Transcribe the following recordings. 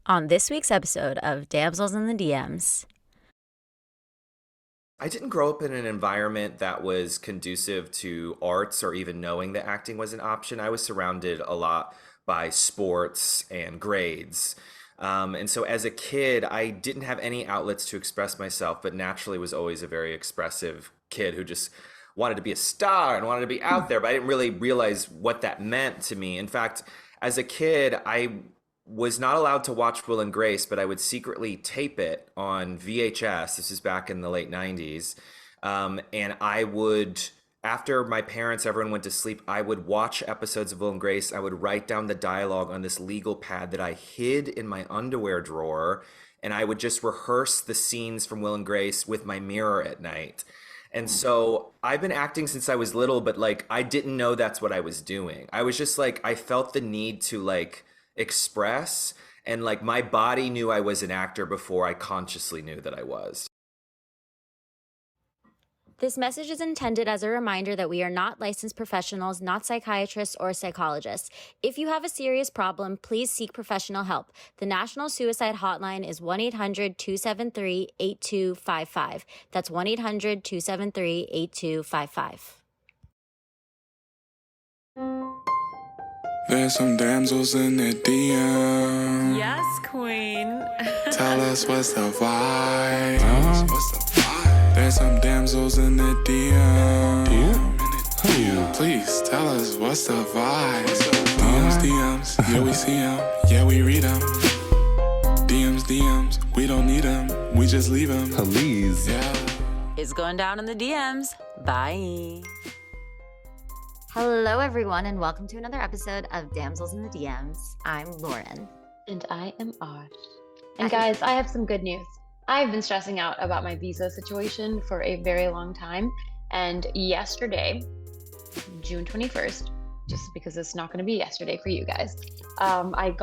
on this week's episode of Damsels in the DMs. I didn't grow up in an environment that was conducive to arts or even knowing that acting was an option. I was surrounded a lot by sports and grades. And so as a kid, I didn't have any outlets to express myself, but naturally was always a very expressive kid who just wanted to be a star and wanted to be out there, but I didn't really realize what that meant to me. In fact, as a kid, I was not allowed to watch Will and Grace, but I would secretly tape it on VHS. This is back in the late 90s. And I would, after my parents, everyone went to sleep, I would watch episodes of Will and Grace. I would write down the dialogue on this legal pad that I hid in my underwear drawer. And I would just rehearse the scenes from Will and Grace with my mirror at night. And so I've been acting since I was little, but like I didn't know that's what I was doing. I was just like, I felt the need to like express, and like my body knew I was an actor before I consciously knew that I was. This message is intended as a reminder that we are not licensed professionals, not psychiatrists or psychologists. If you have a serious problem, please seek professional help. The National Suicide Hotline is 1-800-273-8255. That's 1-800-273-8255. There's some damsels in the DM. Yes, queen. Tell us what's the vibe. There's some damsels in the DM. Please tell us what's the vibe. DMs, yeah we see them, yeah we read them. DMs, we don't need them, we just leave them. Please. Yeah. It's going down in the DMs. Bye. Hello, everyone, and welcome to another episode of Damsels in the DMs. I'm Lauren. And I am Ash. And guys, I have some good news. I've been stressing out about my visa situation for a very long time. And yesterday, June 21st, just because it's not going to be yesterday for you guys, I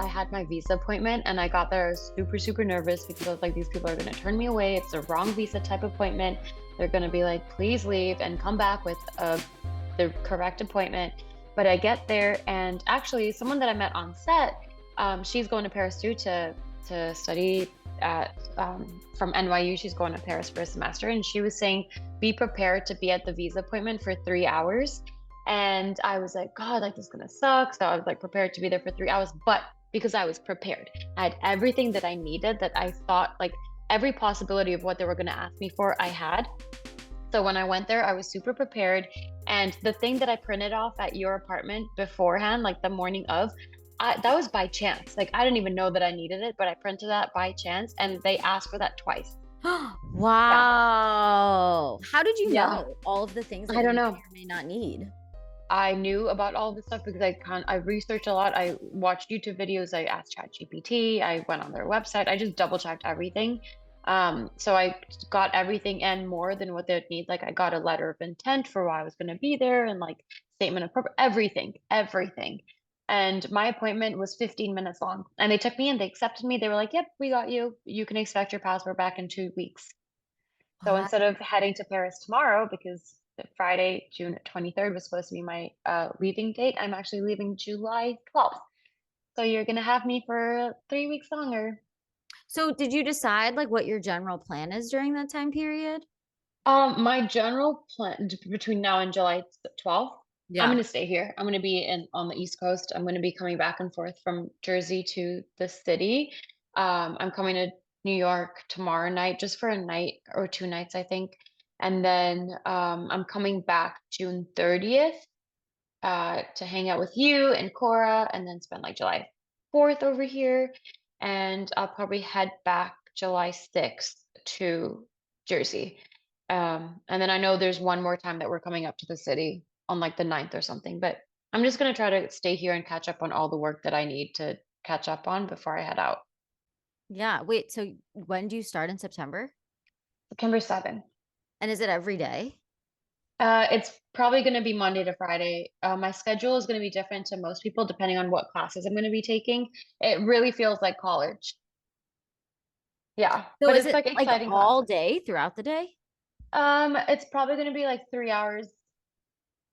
had my visa appointment, and I got there super nervous because I was like, these people are going to turn me away. It's the wrong visa type appointment. They're going to be like, please leave and come back with the correct appointment. But I get there, and actually someone that I met on set, she's going to Paris too to study at from NYU. She's going to Paris for a semester, and she was saying be prepared to be at the visa appointment for 3 hours. And I was like, God, like this is gonna suck. So I was like prepared to be there for 3 hours, but because I was prepared, I had everything that I needed, that I thought, like every possibility of what they were gonna ask me for, I had. So when I went there, I was super prepared. And the thing that I printed off at your apartment beforehand, like the morning of, that was by chance. Like I didn't even know that I needed it, but I printed that by chance, and they asked for that twice. Wow. How did you know all of the things that I don't you know. may or may not need? I knew about all this stuff because I researched a lot. I watched YouTube videos. I asked ChatGPT. I went on their website. I just double checked everything. So I got everything and more than what they'd need. Like I got a letter of intent for why I was going to be there, and like statement of purpose, everything. And my appointment was 15 minutes long, and they took me in, they accepted me. They were like, yep, we got you. You can expect your passport back in 2 weeks. So Wow. instead of heading to Paris tomorrow, because Friday, June 23rd was supposed to be my leaving date, I'm actually leaving July 12th. So you're going to have me for 3 weeks longer. So did you decide like what your general plan is during that time period? My general plan between now and July 12th, I'm going to stay here. I'm going to be on the East Coast. I'm going to be coming back and forth from Jersey to the city. I'm coming to New York tomorrow night, just for a night or 2 nights, I think. And then I'm coming back June 30th to hang out with you and Cora, and then spend like July 4th over here. And I'll probably head back July 6th to Jersey. And then I know there's one more time that we're coming up to the city on like the 9th or something, but I'm just going to try to stay here and catch up on all the work that I need to catch up on before I head out. Yeah. Wait, so when do you start in September? September 7th. And is it every day? It's probably going to be Monday to Friday. My schedule is going to be different to most people depending on what classes I'm going to be taking. It really feels like college. Yeah, So but is it's it like like exciting all classes. day throughout the day? It's probably going to be like 3 hours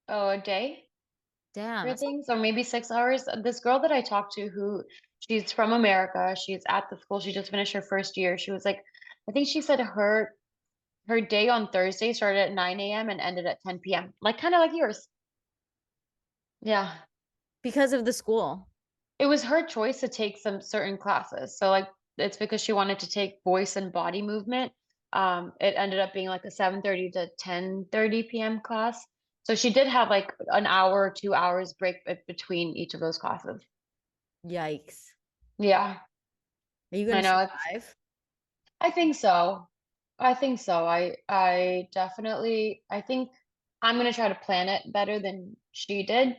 a day for Damn. things, or maybe 6 hours. This girl that I talked to, who She's from America. She's at the school. She just finished her first year. She was like, I think she said her day on Thursday started at 9 a.m. and ended at 10 p.m. Like kind of like yours. Yeah. Because of the school. It was her choice to take some certain classes. So like it's because she wanted to take voice and body movement. It ended up being like a 7:30 to 10:30 p.m. class. So she did have like an hour, 2 hours break between each of those classes. Yikes. Yeah, Are you I gonna know. survive? I think so. I think so. I definitely I think I'm gonna try to plan it better than she did.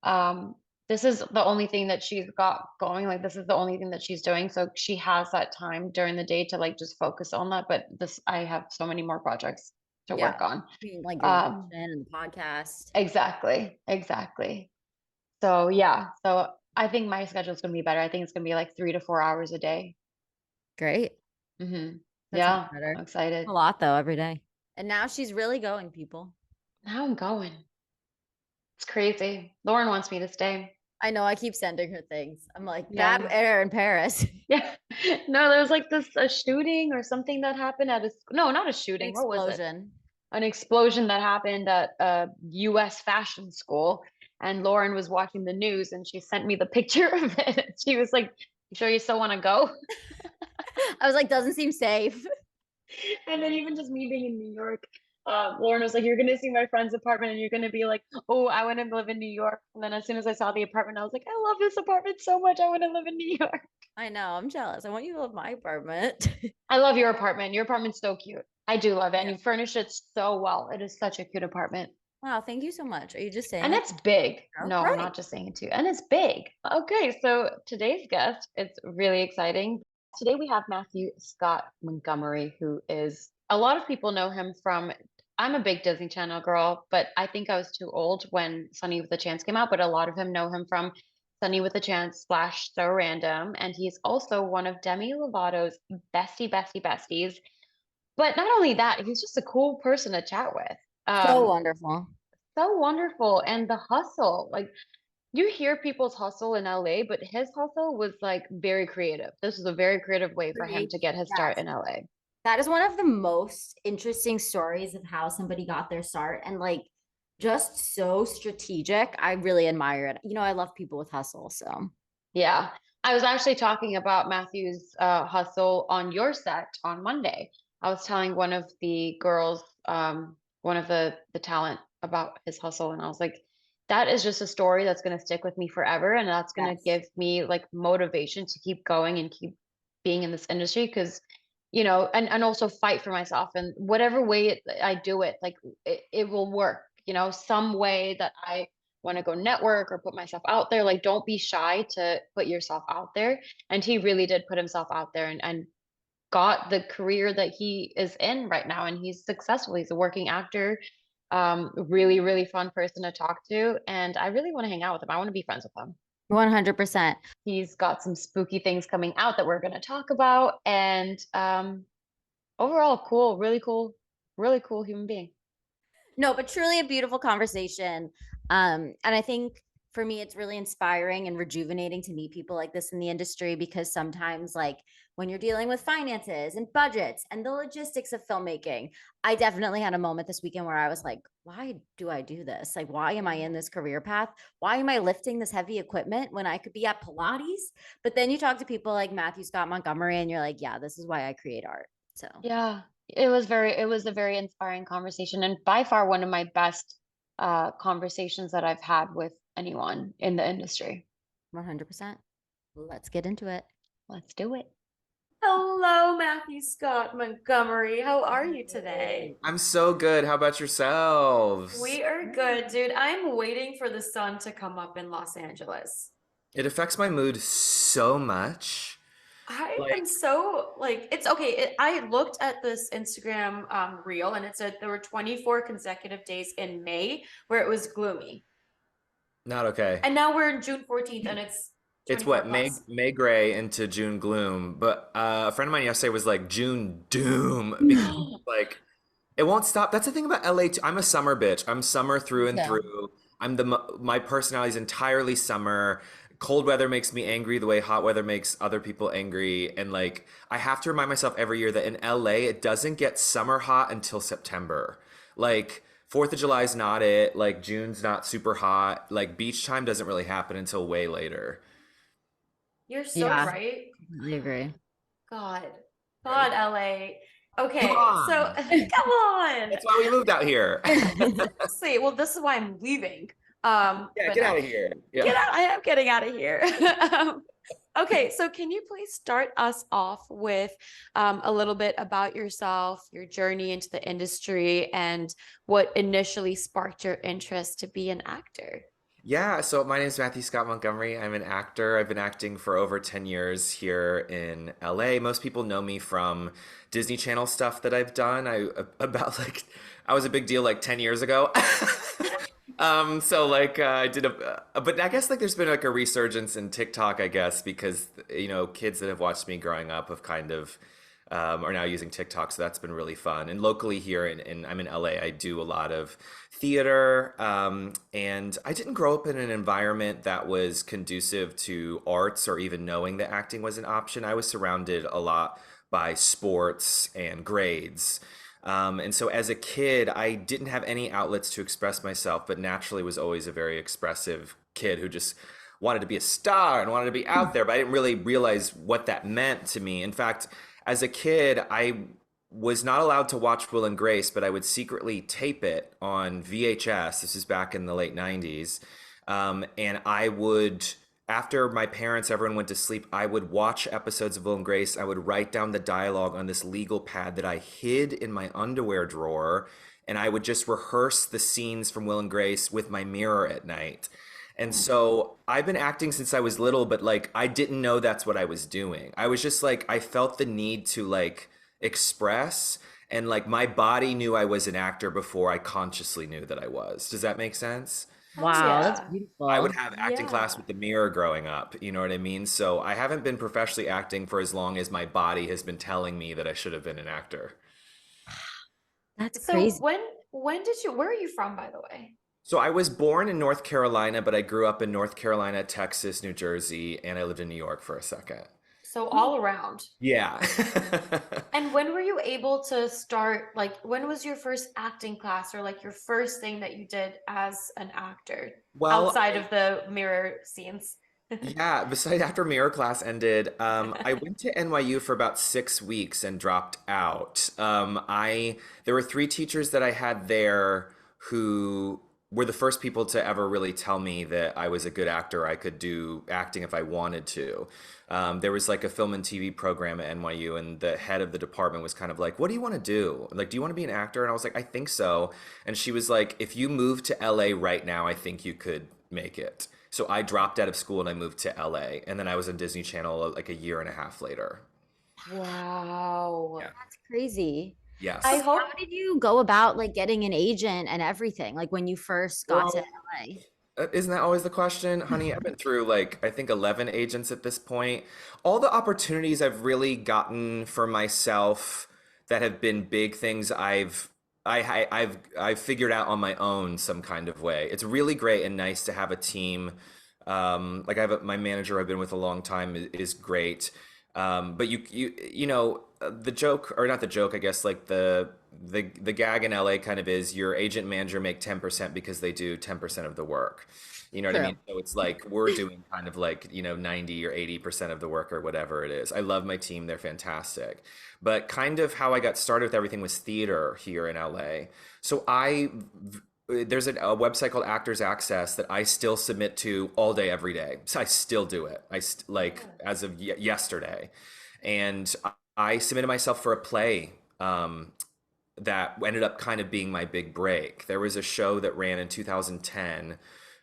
Um, this is the only thing that she's got going. Like this is the only thing that she's doing. So she has that time during the day to like just focus on that. But this I have so many more projects to Yeah. work on. Like your vision and the podcast. Exactly. Exactly. So yeah. So I think my schedule is gonna be better. I think it's gonna be like 3 to 4 hours a day. Great. Mm-hmm. That sounds Yeah, better. I'm excited. A lot though every day. And now she's really going, people. Now I'm going. It's crazy. Lauren wants me to stay. I know I keep sending her things. I'm like, Yeah. bad air in Paris. Yeah. No, there was like this a shooting or something that happened at a no, not a An shooting. What was it? explosion. An explosion that happened at a US fashion school. And Lauren was watching the news and she sent me the picture of it. She was like, "You sure you still want to go?" I was like, doesn't seem safe. And then even just me being in New York, Lauren was like, "You're gonna see my friend's apartment, and you're gonna be like, oh, I want to live in New York." And then as soon as I saw the apartment, I was like, "I love this apartment so much. I want to live in New York." I know. I'm jealous. I want you to love my apartment. I love your apartment. Your apartment's so cute. I do love it, and Yeah. you furnished it so well. It is such a cute apartment, Wow, thank you so much. Are you just saying and that? it's big. Oh, No, I'm great. not just saying it to you, and it's big. Okay, so today's guest, it's really exciting. Today we have Matthew Scott Montgomery, who is a lot of people know him from. I'm a big Disney Channel girl, but I think I was too old when Sonny with a Chance came out. But a lot of him know him from Sonny with a Chance slash So Random, and he's also one of Demi Lovato's besties. But not only that, he's just a cool person to chat with. So Um, wonderful. so wonderful, and the hustle, like you hear people's hustle in LA, but his hustle was like very creative. This was a very creative way for him to get his start Yes. in LA. That is one of the most interesting stories of how somebody got their start and like just so strategic. I really admire it. You know, I love people with hustle. So Yeah. I was actually talking about Matthew's hustle on your set on Monday. I was telling one of the girls, one of the talent about his hustle, and I was like, that is just a story that's going to stick with me forever, and that's going to yes. give me like motivation to keep going and keep being in this industry because, and also fight for myself and whatever way I do it, like it will work, some way that I want to go network or put myself out there. Like, don't be shy to put yourself out there. And he really did put himself out there and got the career that he is in right now. And he's successful. He's a working actor, really, really fun person to talk to. And I really want to hang out with him. I want to be friends with him. 100%. He's got some spooky things coming out that we're going to talk about. And overall, really cool human being. No, but truly a beautiful conversation. And I think for me, it's really inspiring and rejuvenating to meet people like this in the industry because sometimes, like, when you're dealing with finances and budgets and the logistics of filmmaking, I definitely had a moment this weekend where I was like, why do I do this? Like, why am I in this career path? Why am I lifting this heavy equipment when I could be at Pilates? But then you talk to people like Matthew Scott Montgomery and you're like, yeah, this is why I create art. So, Yeah, it was a very inspiring conversation and by far one of my best conversations that I've had with anyone in the industry. 100%. Let's get into it. Let's do it. Hello, Matthew Scott Montgomery. How are you today? I'm so good. How about yourselves? We are good, dude. I'm waiting for the sun to come up in Los Angeles. It affects my mood so much. I Like- am so like it's okay. I looked at this Instagram reel and it said there were 24 consecutive days in May where it was gloomy. Not okay. And now we're in June 14th and it's It's 24 what May plus. May gray into June gloom, but a friend of mine yesterday was like June doom because like it won't stop. That's the thing about LA too. I'm a summer bitch. I'm summer through and Yeah. through. My personality is entirely summer. cold weather makes me angry the way hot weather makes other people angry. And like, I have to remind myself every year that in LA, it doesn't get summer hot until September. Like, 4th of July is not it. Like, June's not super hot. Like, beach time doesn't really happen until way later. You're so Yeah, right. completely agree. God, Right? God, LA. Come Okay, so on. come on. That's why we moved out here. See, well, this is why I'm leaving. Yeah, But get no, out of here. get Yeah. out. I am getting out of here. Um, okay, so can you please start us off with a little bit about yourself, your journey into the industry, and what initially sparked your interest to be an actor? Yeah, so my name is Matthew Scott Montgomery. I'm an actor. I've been acting for over 10 years here in LA. Most people know me from Disney Channel stuff that I've done. About like I was a big deal like 10 years ago. So like I did but I guess like there's been like a resurgence in TikTok, I guess, because kids that have watched me growing up have kind of are now using TikTok, so that's been really fun. And locally here, I'm in LA, I do a lot of theater, and I didn't grow up in an environment that was conducive to arts or even knowing that acting was an option. I was surrounded a lot by sports and grades. And so as a kid, I didn't have any outlets to express myself, but naturally was always a very expressive kid who just wanted to be a star and wanted to be out there, but I didn't really realize what that meant to me. In fact, as a kid, I was not allowed to watch Will and Grace, but I would secretly tape it on VHS. This is back in the late 90s. And I would, after my parents, everyone went to sleep, I would watch episodes of Will and Grace. I would write down the dialogue on this legal pad that I hid in my underwear drawer. And I would just rehearse the scenes from Will and Grace with my mirror at night. And so I've been acting since I was little, but like I didn't know that's what I was doing. I was just like, I felt the need to like express, and like my body knew I was an actor before I consciously knew that I was. Does that make sense? Hell Wow, that's yeah. I would beautiful. have acting class Yeah. with the mirror growing up, you know what I mean? So I haven't been professionally acting for as long as my body has been telling me that I should have been an actor. That's So crazy. when did you, where are you from, by the way? So I was born in North Carolina, but I grew up in North Carolina, Texas, New Jersey, and I lived in New York for a second. So all around. Yeah. And when were you able to start, like, when was your first acting class or like your first thing that you did as an actor Well, outside of the mirror scenes? yeah, besides after mirror class ended, I went to NYU for about 6 weeks and dropped out. There were three teachers that I had there who were the first people to ever really tell me that I was a good actor. I could do acting if I wanted to. There was like a film and TV program at NYU, and the head of the department was kind of like, "What do you want to do? Like, do you want to be an actor?" And I was like, "I think so." And she was like, "If you move to LA right now, I think you could make it." So I dropped out of school and I moved to LA, and then I was on Disney Channel like a year and a half later. Wow. Yeah. That's crazy. I So Yes. hope how did you go about like getting an agent and everything? Like when you first got to Well, LA? isn't that always the question, honey? I've been through like I think 11 agents at this point. All the opportunities I've really gotten for myself that have been big things I've figured out on my own some kind of way. It's really great and nice to have a team. Like my manager I've been with a long time is great. But the joke, or not the joke, I guess like the gag in LA kind of is your agent manager make 10% because they do 10% of the work. You know what I True. mean? So it's like we're doing kind of like, 90 or 80% of the work or whatever it is. I love my team, they're fantastic. But kind of how I got started with everything was theater here in LA. So there's a website called Actors Access that I still submit to all day, every day. So I still do it. Like as of yesterday. And I submitted myself for a play that ended up kind of being my big break. There was a show that ran in 2010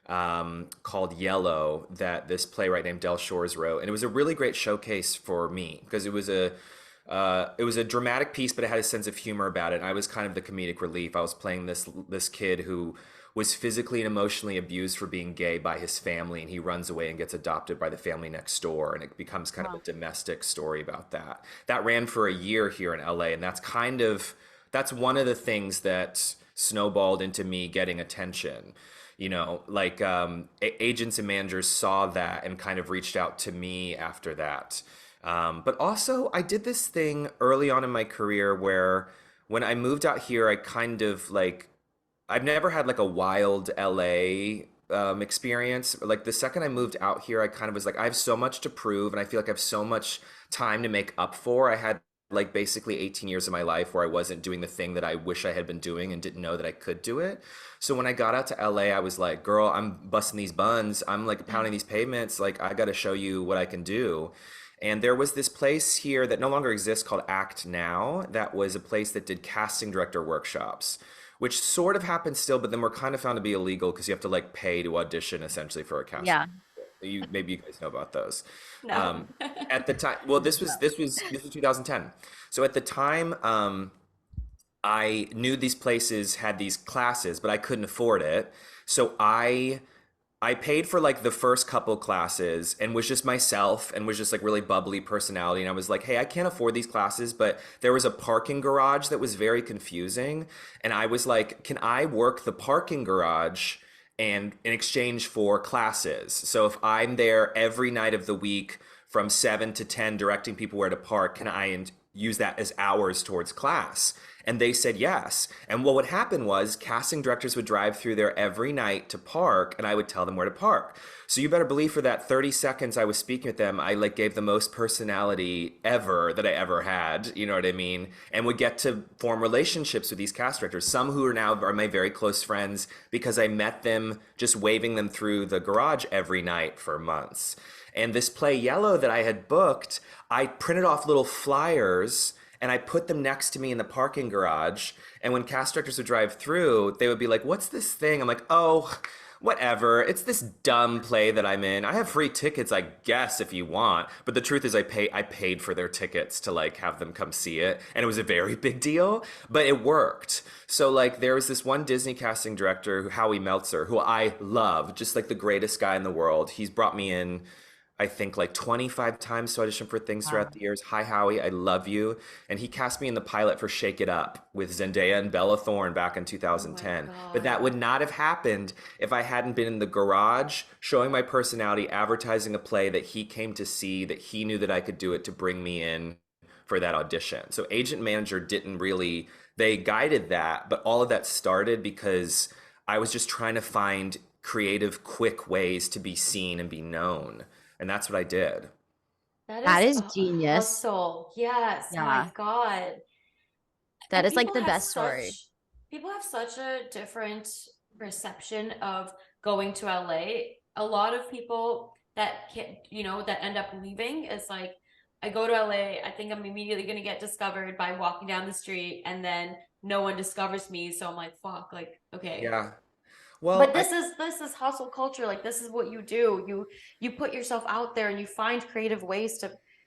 called Yellow that this playwright named Del Shores wrote, and it was a really great showcase for me because it was a dramatic piece, but it had a sense of humor about it. And I was kind of the comedic relief. I was playing this kid who was physically and emotionally abused for being gay by his family, and he runs away and gets adopted by the family next door, and it becomes kind of a domestic story about that. That ran for a year here in LA, and that's one of the things that snowballed into me getting attention. Like agents and managers saw that and kind of reached out to me after that. But also, I did this thing early on in my career where when I moved out here, I kind of like, I've never had like a wild LA experience. Like the second I moved out here, I kind of was like, I have so much to prove, and I feel like I have so much time to make up for. I had like basically 18 years of my life where I wasn't doing the thing that I wish I had been doing and didn't know that I could do it. So when I got out to LA, I was like, girl, I'm busting these buns. I'm like pounding these pavements. Like, I got to show you what I can do. And there was this place here that no longer exists called Act Now. That was a place that did casting director workshops, which sort of happens still, but then were kind of found to be illegal because you have to like pay to audition essentially for a casting. Yeah. Maybe you guys know about those. No. At the time, well, this was 2010. So at the time, I knew these places had these classes, but I couldn't afford it. So I paid for like the first couple classes and was just myself and was just like really bubbly personality. And I was like, hey, I can't afford these classes, but there was a parking garage that was very confusing. And I was like, can I work the parking garage and in exchange for classes? So if I'm there every night of the week from 7 to 10 directing people where to park, can I use that as hours towards class? And they said yes. And what would happen was casting directors would drive through there every night to park, and I would tell them where to park. So you better believe for that 30 seconds I was speaking with them, I like gave the most personality ever that I ever had, you know what I mean? And would get to form relationships with these cast directors, some who are my very close friends because I met them just waving them through the garage every night for months. And this play Yellow that I had booked, I printed off little flyers and I put them next to me in the parking garage. And when cast directors would drive through, they would be like, what's this thing? I'm like, oh, whatever. It's this dumb play that I'm in. I have free tickets, I guess, if you want. But the truth is I paid for their tickets to like have them come see it. And it was a very big deal, but it worked. So like there was this one Disney casting director, Howie Meltzer, who I love, just like the greatest guy in the world. He's brought me in, I think, like 25 times to audition for things throughout the years. Hi, Howie, I love you. And he cast me in the pilot for Shake It Up with Zendaya and Bella Thorne back in 2010. But that would not have happened if I hadn't been in the garage showing my personality, advertising a play that he came to see, that he knew that I could do it to bring me in for that audition. So agent manager didn't really, they guided that, but all of that started because I was just trying to find creative, quick ways to be seen and be known. And that's what I did. That is a genius. hustle. Yes. Oh Yeah. my God. That And is like people the have best story. people have such a different perception of going to LA. A lot of people that can, that end up leaving is like, I go to LA, I think I'm immediately going to get discovered by walking down the street, and then no one discovers me. So I'm like, fuck, like, okay. Yeah. Well, But this is hustle culture. Like, this is what you do. You put yourself out there and you find creative ways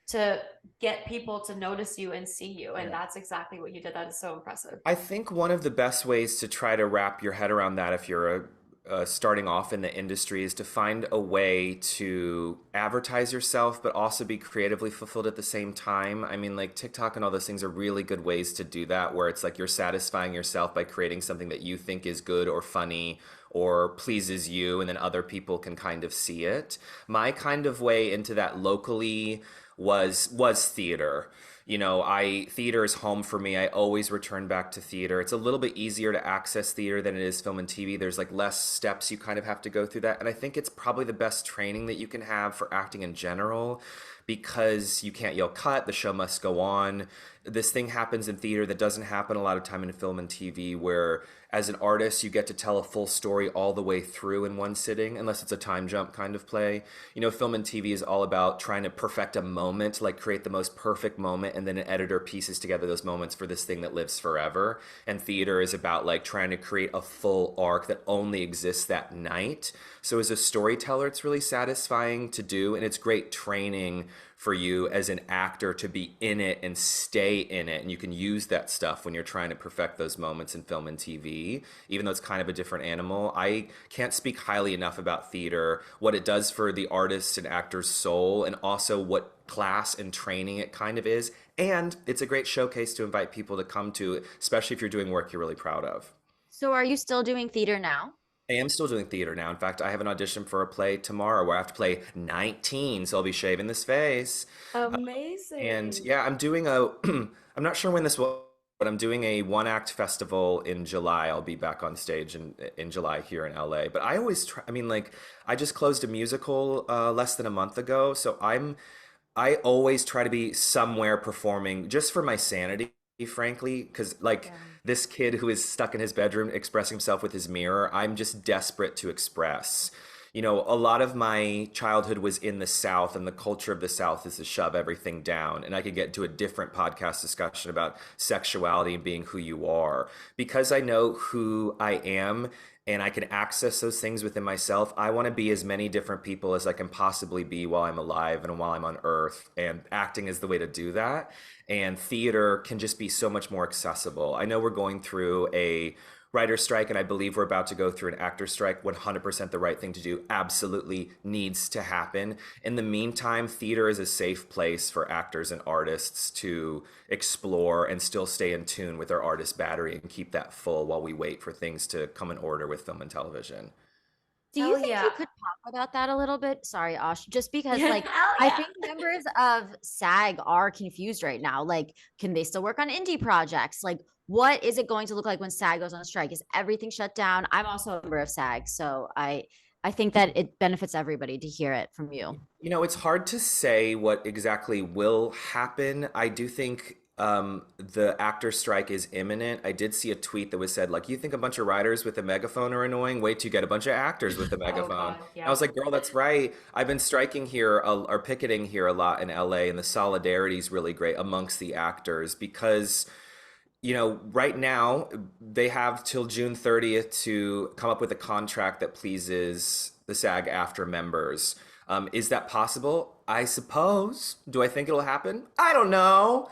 to get people to notice you and see you. And that's exactly what you did. That is so impressive. I think one of the best ways to try to wrap your head around that if you're starting off in the industry is to find a way to advertise yourself, but also be creatively fulfilled at the same time. I mean, like TikTok and all those things are really good ways to do that, where it's like you're satisfying yourself by creating something that you think is good or funny or pleases you, and then other people can kind of see it. My kind of way into that locally was theater. Theater is home for me. I always return back to theater. It's a little bit easier to access theater than it is film and TV. There's like less steps you kind of have to go through that. And I think it's probably the best training that you can have for acting in general, because you can't yell cut, the show must go on. This thing happens in theater that doesn't happen a lot of time in film and TV, where as an artist you get to tell a full story all the way through in one sitting, unless it's a time jump kind of play. Film and TV is all about trying to perfect a moment, like create the most perfect moment, and then an editor pieces together those moments for this thing that lives forever. And theater is about like trying to create a full arc that only exists that night. So as a storyteller, it's really satisfying to do, and it's great training for you as an actor to be in it and stay in it. And you can use that stuff when you're trying to perfect those moments in film and TV, even though it's kind of a different animal. I can't speak highly enough about theater, what it does for the artist and actor's soul, and also what class and training it kind of is. And it's a great showcase to invite people to come to, especially if you're doing work you're really proud of. So are you still doing theater now? I am still doing theater now. In fact, I have an audition for a play tomorrow where I have to play 19, so I'll be shaving this face. And Amazing. yeah, I'm doing a, I'm not sure when this will, but I'm doing a one act festival in July. I'll be back on stage in July here in LA. But I always try, I mean, like, I just closed a musical less than a month ago. So I always try to be somewhere performing just for my sanity, frankly, because like Yeah. this kid who is stuck in his bedroom expressing himself with his mirror, I'm just desperate to express. You know, a lot of my childhood was in the South, and the culture of the South is to shove everything down. And I could get into a different podcast discussion about sexuality and being who you are. Because I know who I am and I can access those things within myself, I want to be as many different people as I can possibly be while I'm alive and while I'm on earth. And acting is the way to do that. And theater can just be so much more accessible. I know we're going through a writer strike, and I believe we're about to go through an actor strike. 100% the right thing to do, absolutely needs to happen. In the meantime, theater is a safe place for actors and artists to explore and still stay in tune with their artist battery and keep that full while we wait for things to come in order with film and television. Do you Hell think yeah. you could talk about that a little bit? Sorry, Ash, just because Yeah, like hell I yeah. think members of SAG are confused right now. Like, can they still work on indie projects? Like, what is it going to look like when SAG goes on strike? Is everything shut down? I'm also a member of SAG, so I think that it benefits everybody to hear it from you. You know, it's hard to say what exactly will happen. I do think the actor strike is imminent. I did see a tweet that was said, like, you think a bunch of writers with a megaphone are annoying? Wait till you get a bunch of actors with a Oh megaphone. God, I was yeah. like, girl, that's right. I've been striking here or picketing here a lot in LA, and the solidarity is really great amongst the actors because you know, right now they have till June 30th to come up with a contract that pleases the SAG after members. Is that possible? I suppose. Do I think it'll happen? I don't know.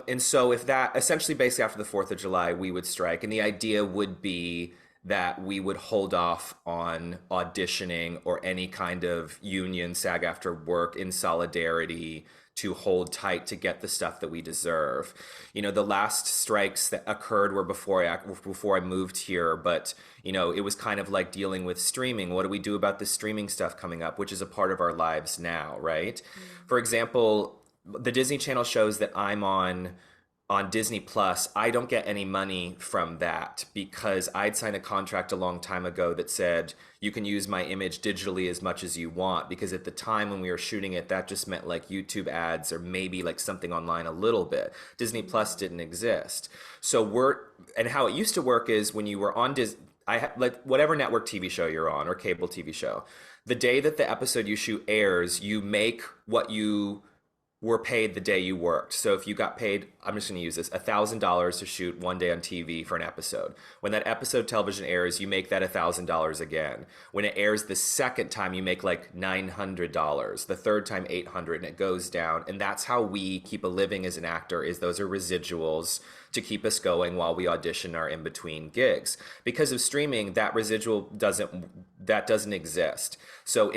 And so, if that essentially basically after the 4th of July, we would strike. And the idea would be that we would hold off on auditioning or any kind of union SAG after work in solidarity to hold tight to get the stuff that we deserve. You know, the last strikes that occurred were before I moved here, but you know, it was kind of like dealing with streaming. What do we do about the streaming stuff coming up, which is a part of our lives now, right? Mm. For example, the Disney Channel shows that I'm on Disney Plus, I don't get any money from that because I'd signed a contract a long time ago that said you can use my image digitally as much as you want. Because at the time when we were shooting it, that just meant like YouTube ads or maybe like something online a little bit. Disney Plus didn't exist. So and how it used to work is when you were on like whatever network TV show you're on or cable TV show, the day that the episode you shoot airs, you make what you were paid the day you worked. So if you got paid, I'm just going to use this, $1,000 to shoot one day on TV for an episode. When that episode of television airs, you make that $1,000 again. When it airs the second time, you make like $900. The third time, $800, and it goes down. And that's how we keep a living as an actor. Is those are residuals to keep us going while we audition our in between gigs. Because of streaming, that residual doesn't exist. So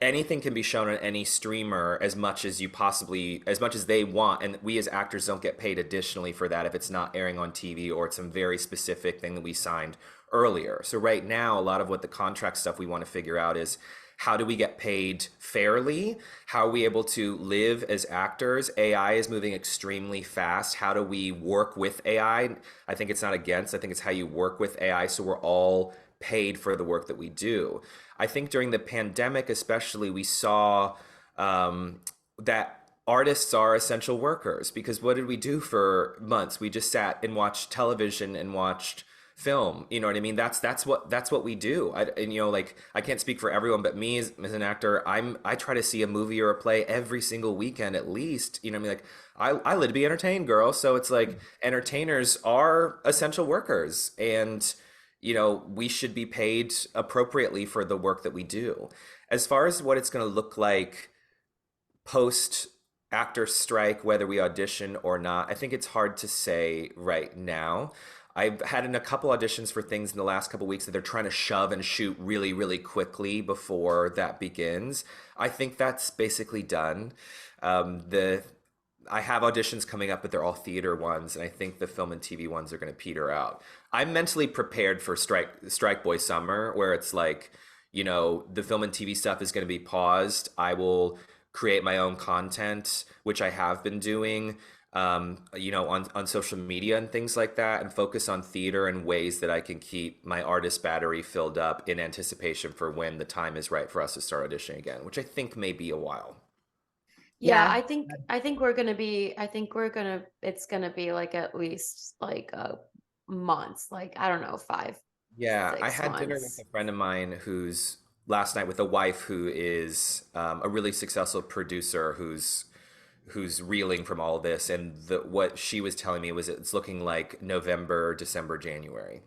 anything can be shown on any streamer as much as they want, and we as actors don't get paid additionally for that if it's not airing on TV or it's some very specific thing that we signed earlier. So right now, a lot of what the contract stuff we want to figure out is how do we get paid fairly? How are we able to live as actors? AI is moving extremely fast. How do we work with AI? I think it's not against, I think it's how you work with AI so we're all paid for the work that we do. I think during the pandemic, especially, we saw that artists are essential workers because what did we do for months? We just sat and watched television and watched film. You know what I mean? That's what we do. And you know, like I can't speak for everyone, but me as an actor, I try to see a movie or a play every single weekend at least. You know what I mean? Like I live to be entertained, girl. So it's like entertainers are essential workers and you know, we should be paid appropriately for the work that we do. As far as what it's going to look like post actor strike, whether we audition or not, I think it's hard to say right now. I've had in a couple auditions for things in the last couple weeks that they're trying to shove and shoot really, really quickly before that begins. I think that's basically done. The I have auditions coming up, but they're all theater ones, and I think the film and TV ones are going to peter out. I'm mentally prepared for Strike Boy Summer, where it's like, the film and TV stuff is going to be paused. I will create my own content, which I have been doing, on social media and things like that, and focus on theater and ways that I can keep my artist battery filled up in anticipation for when the time is right for us to start auditioning again, which I think may be a while. Yeah, Yeah. it's gonna be like at least like a months, like I don't know, five, Yeah, I six had dinner with months. a friend of mine who's last night with a wife who is a really successful producer who's reeling from all this, and what she was telling me was it's looking like November, December, January.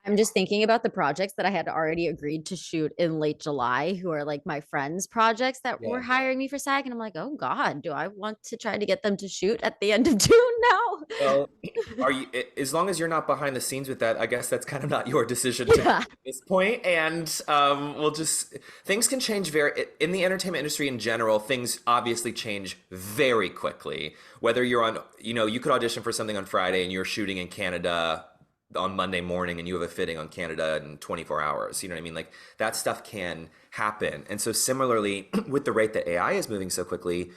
I'm just thinking about the projects that I had already agreed to shoot in late July, who are like my friends' projects that were Yeah. hiring me for SAG. And I'm like, oh God, do I want to try to get them to shoot at the end of June now? Well, as long as you're not behind the scenes with that, I guess that's kind of not your decision to make Yeah. at this point. And things can change in the entertainment industry in general, things obviously change very quickly. Whether you're on, you could audition for something on Friday and you're shooting in Canada on Monday morning and you have a fitting on Canada in 24 hours. You know what I mean? Like that stuff can happen. And so similarly, with the rate that AI is moving so quickly,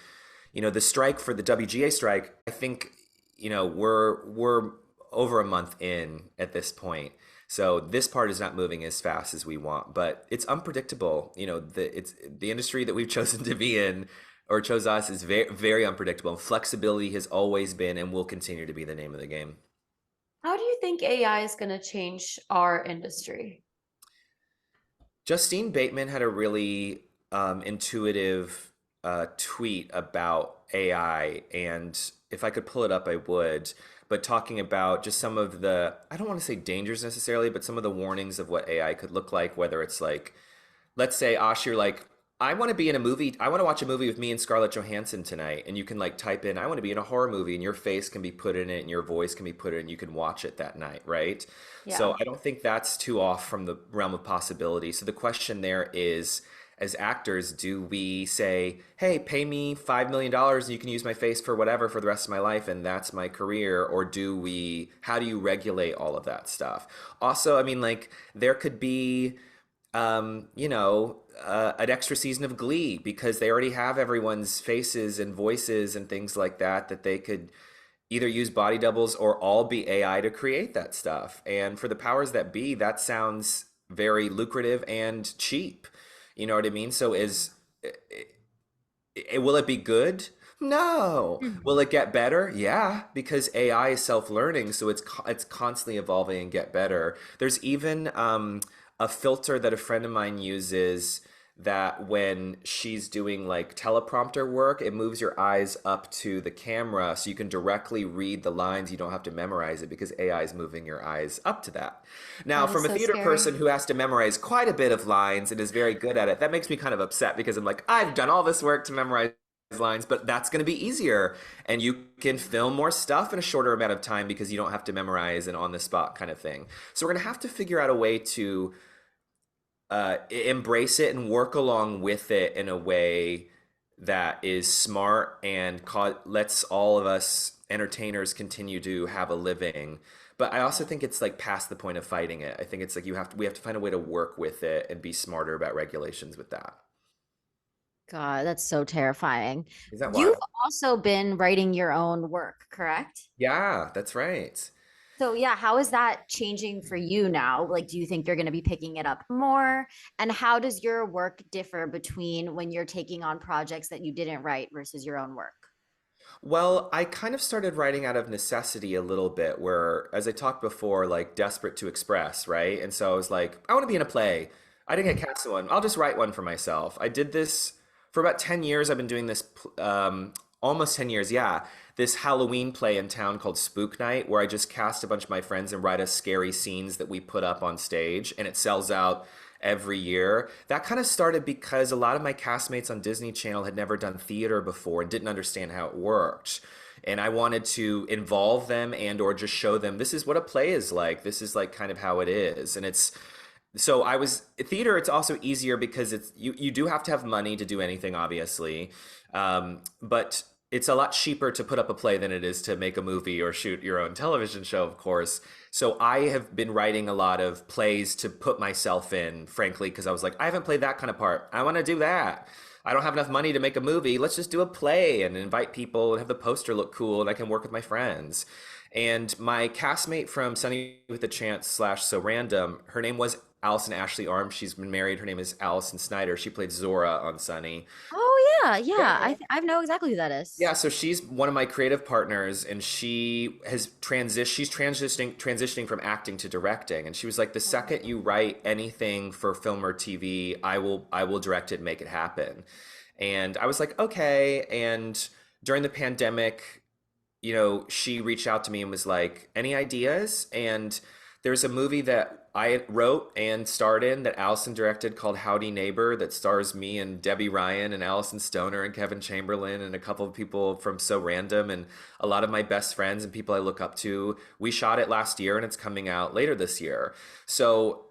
the strike for the WGA strike, I think, we're over a month in at this point. So this part is not moving as fast as we want, but it's unpredictable. It's the industry that we've chosen to be in or chose us is very, very unpredictable. And flexibility has always been and will continue to be the name of the game. How do you think AI is gonna change our industry? Justine Bateman had a really intuitive tweet about AI, and if I could pull it up, I would. But talking about just some of I don't want to say dangers necessarily, but some of the warnings of what AI could look like, whether it's like, let's say, Ash, you're like, I want to be in a movie. I want to watch a movie with me and Scarlett Johansson tonight. And you can like type in, I want to be in a horror movie, and your face can be put in it and your voice can be put in, and you can watch it that night, right? Yeah. So I don't think that's too off from the realm of possibility. So the question there is, as actors, do we say, hey, pay me $5 million and you can use my face for whatever for the rest of my life and that's my career? Or how do you regulate all of that stuff? Also, I mean, like, there could be an extra season of Glee because they already have everyone's faces and voices and things like that they could either use body doubles or all be AI to create that stuff. And for the powers that be, that sounds very lucrative and cheap. You know what I mean? So will it be good? No. Will it get better? Yeah, because AI is self-learning, so it's constantly evolving and get better. There's even a filter that a friend of mine uses that when she's doing like teleprompter work, it moves your eyes up to the camera so you can directly read the lines. You don't have to memorize it because AI is moving your eyes up to that. Now, That is from a so theater person scary. who has to memorize quite a bit of lines and is very good at it, that makes me kind of upset because I'm like, I've done all this work to memorize lines, but that's going to be easier and you can film more stuff in a shorter amount of time because you don't have to memorize and on the spot kind of thing. So we're going to have to figure out a way to embrace it and work along with it in a way that is smart and lets all of us entertainers continue to have a living. But I also think it's like past the point of fighting it. I think it's like we have to find a way to work with it and be smarter about regulations with that. God, that's so terrifying. Is that You've wild? also been writing your own work, correct? Yeah, that's right. So yeah, how is that changing for you now? Like, do you think you're going to be picking it up more? And how does your work differ between when you're taking on projects that you didn't write versus your own work? Well, I kind of started writing out of necessity a little bit, where, as I talked before, like desperate to express, right? And so I was like, I want to be in a play. I didn't get cast in one. I'll just write one for myself. I did this for about 10 years. I've been doing this almost 10 years, yeah. This Halloween play in town called Spook Night, where I just cast a bunch of my friends and write us scary scenes that we put up on stage, and it sells out every year. That kind of started because a lot of my castmates on Disney Channel had never done theater before and didn't understand how it worked. And I wanted to involve them and or just show them this is what a play is like. This is like kind of how it is. And so I was theater. It's also easier because you do have to have money to do anything, obviously, but it's a lot cheaper to put up a play than it is to make a movie or shoot your own television show, of course. So I have been writing a lot of plays to put myself in, frankly, because I was like, I haven't played that kind of part. I want to do that. I don't have enough money to make a movie. Let's just do a play and invite people and have the poster look cool, and I can work with my friends. And my castmate from Sunny with a Chance slash So Random, her name was Allison Ashley Arms. She's been married. Her name is Allison Snyder. She played Zora on Sunny. Oh yeah, yeah. Yeah. I know exactly who that is. Yeah, so she's one of my creative partners, and she has she's transitioning from acting to directing. And she was like, the second you write anything for film or TV, I will direct it and make it happen. And I was like, okay. And during the pandemic, she reached out to me and was like, any ideas? And there's a movie that I wrote and starred in that Allison directed called Howdy Neighbor that stars me and Debbie Ryan and Allison Stoner and Kevin Chamberlain and a couple of people from So Random and a lot of my best friends and people I look up to. We shot it last year and it's coming out later this year. So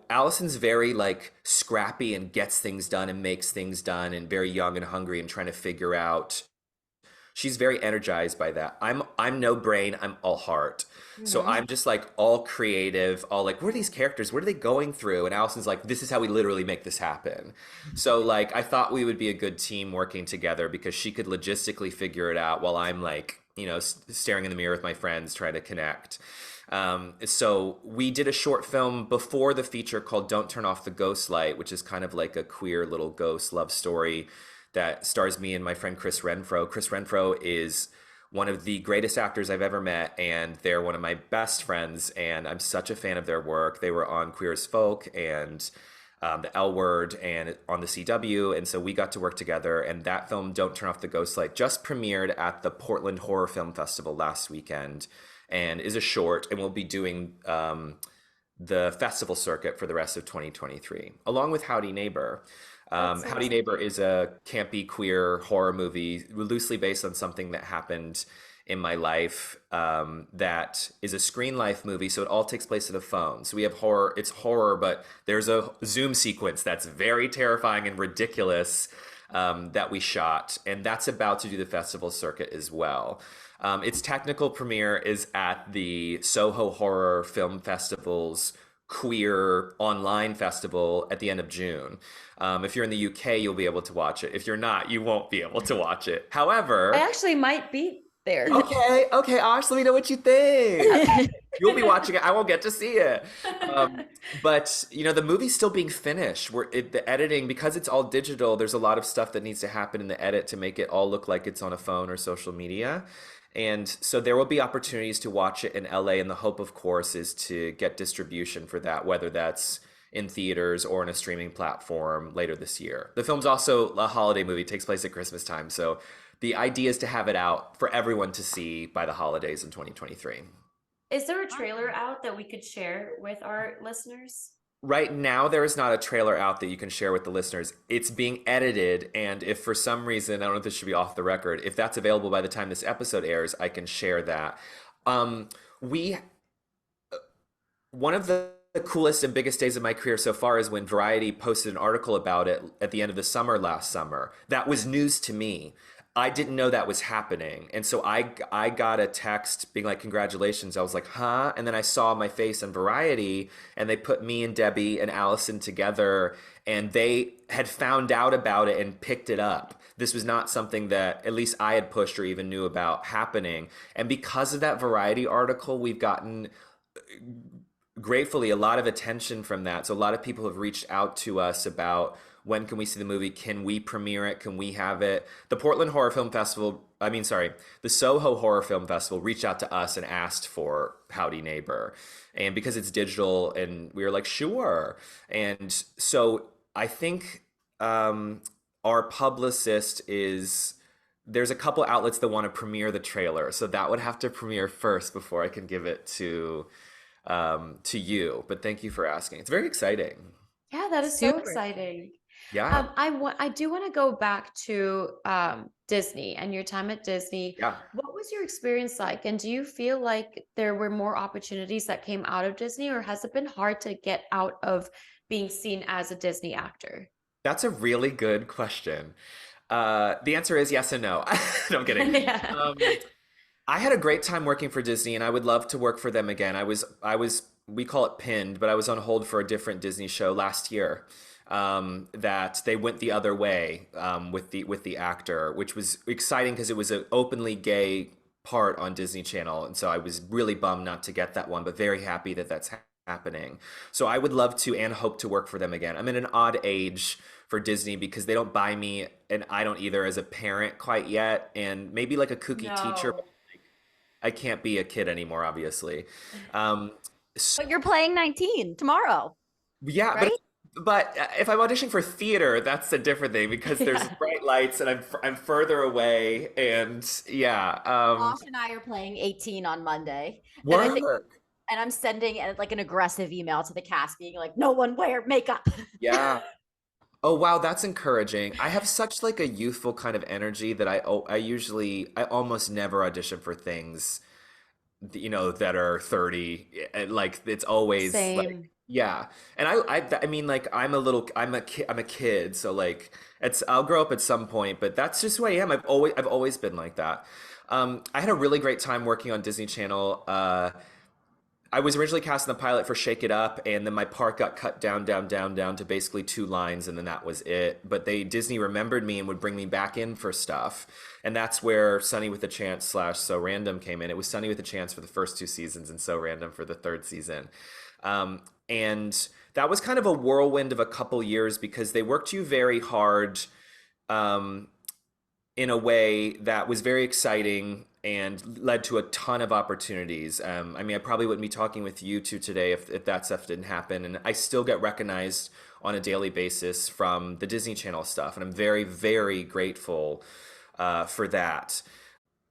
Allison's very like scrappy and gets things done and makes things done and very young and hungry and trying to figure out. She's very energized by that. I'm no brain, I'm all heart. So I'm just like all creative, all like, what are these characters? What are they going through? And Allison's like, this is how we literally make this happen. So like, I thought we would be a good team working together because she could logistically figure it out while I'm like, staring in the mirror with my friends trying to connect. So we did a short film before the feature called Don't Turn Off the Ghost Light, which is kind of like a queer little ghost love story that stars me and my friend Chris Renfro. Chris Renfro is one of the greatest actors I've ever met, and they're one of my best friends, and I'm such a fan of their work. They were on Queer as Folk and the L Word and on the CW, and so we got to work together, and that film, Don't Turn Off the Ghost Light, just premiered at the Portland Horror Film Festival last weekend, and is a short, and we'll be doing the festival circuit for the rest of 2023, along with Howdy Neighbor. Howdy Neighbor is a campy queer horror movie loosely based on something that happened in my life that is a screen life movie. So it all takes place at a phone. So we have horror. It's horror, but there's a Zoom sequence that's very terrifying and ridiculous that we shot. And that's about to do the festival circuit as well. Its technical premiere is at the Soho Horror Film Festival's queer online festival at the end of June. If you're in the UK, you'll be able to watch it. If you're not, you won't be able to watch it. However, I actually might be there. Okay, Ash, let me know what you think. You'll be watching it. I won't get to see it. But the movie's still being finished. The editing, because it's all digital, there's a lot of stuff that needs to happen in the edit to make it all look like it's on a phone or social media. And so there will be opportunities to watch it in LA, and the hope, of course, is to get distribution for that, whether that's in theaters or in a streaming platform later this year. The film's also a holiday movie. It takes place at Christmas time. So the idea is to have it out for everyone to see by the holidays in 2023. Is there a trailer out that we could share with our listeners? Right now, there is not a trailer out that you can share with the listeners. It's being edited, and if for some reason, I don't know if this should be off the record, if that's available by the time this episode airs, I can share that. One of the coolest and biggest days of my career so far is when Variety posted an article about it at the end of the summer last summer. That was news to me. I didn't know that was happening. And so I got a text being like, congratulations. I was like, huh? And then I saw my face on Variety, and they put me and Debbie and Allison together, and they had found out about it and picked it up. This was not something that at least I had pushed or even knew about happening. And because of that Variety article, we've gotten, gratefully, a lot of attention from that. So a lot of people have reached out to us about, when can we see the movie? Can we premiere it? Can we have it? The Portland Horror Film Festival, the Soho Horror Film Festival reached out to us and asked for Howdy Neighbor. And because it's digital, and we were like, sure. And so I think our publicist there's a couple outlets that want to premiere the trailer. So that would have to premiere first before I can give it to you. But thank you for asking. It's very exciting. Yeah, that is so exciting. Yeah. I do want to go back to Disney and your time at Disney. Yeah. What was your experience like? And do you feel like there were more opportunities that came out of Disney, or has it been hard to get out of being seen as a Disney actor? That's a really good question. The answer is yes and no. No, I'm kidding. Yeah. Um, I had a great time working for Disney, and I would love to work for them again. We call it pinned, but I was on hold for a different Disney show last year. That they went the other way with the actor, which was exciting because it was an openly gay part on Disney Channel, and so I was really bummed not to get that one, but very happy that that's happening. So I would love to and hope to work for them again. I'm in an odd age for Disney because they don't buy me, and I don't either as a parent quite yet, and maybe like a kooky teacher. No. I can't be a kid anymore, obviously. Um, so, But you're playing 19 tomorrow, yeah, right? but if I'm auditioning for theater, that's a different thing because there's Yeah. bright lights and I'm further away, and yeah, Josh and I are playing 18 on Monday. And I think work. and I'm sending like an aggressive email to the cast being like, no one wear makeup. Yeah. Oh wow, that's encouraging. I have such like a youthful kind of energy that I almost never audition for things that are 30, and like it's always like, Same. yeah. And I mean, like I'm a kid, so like I'll grow up at some point, but that's just who I am. I've always been like that. I had a really great time working on Disney Channel. I was originally cast in the pilot for Shake It Up, and then my part got cut down to basically 2 lines, and then that was it. But Disney remembered me and would bring me back in for stuff, and that's where Sonny with a Chance slash So Random came in. It was Sonny with a Chance for the first 2 seasons, and So Random for the third season. And that was kind of a whirlwind of a couple years because they worked you very hard. Um, in a way that was very exciting and led to a ton of opportunities. I mean, I probably wouldn't be talking with you two today if that stuff didn't happen. And I still get recognized on a daily basis from the Disney Channel stuff. And I'm very, very grateful for that.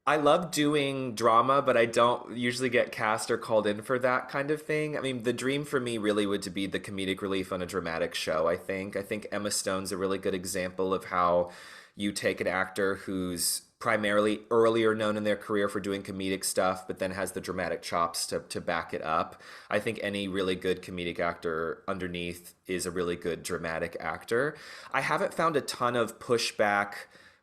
I love doing drama, but I don't usually get cast or called in for that kind of thing. I mean, the dream for me really would to be the comedic relief on a dramatic show, I think. I think Emma Stone's a really good example of how you take an actor who's primarily earlier known in their career for doing comedic stuff, but then has the dramatic chops to back it up. I think any really good comedic actor underneath is a really good dramatic actor. I haven't found a ton of pushback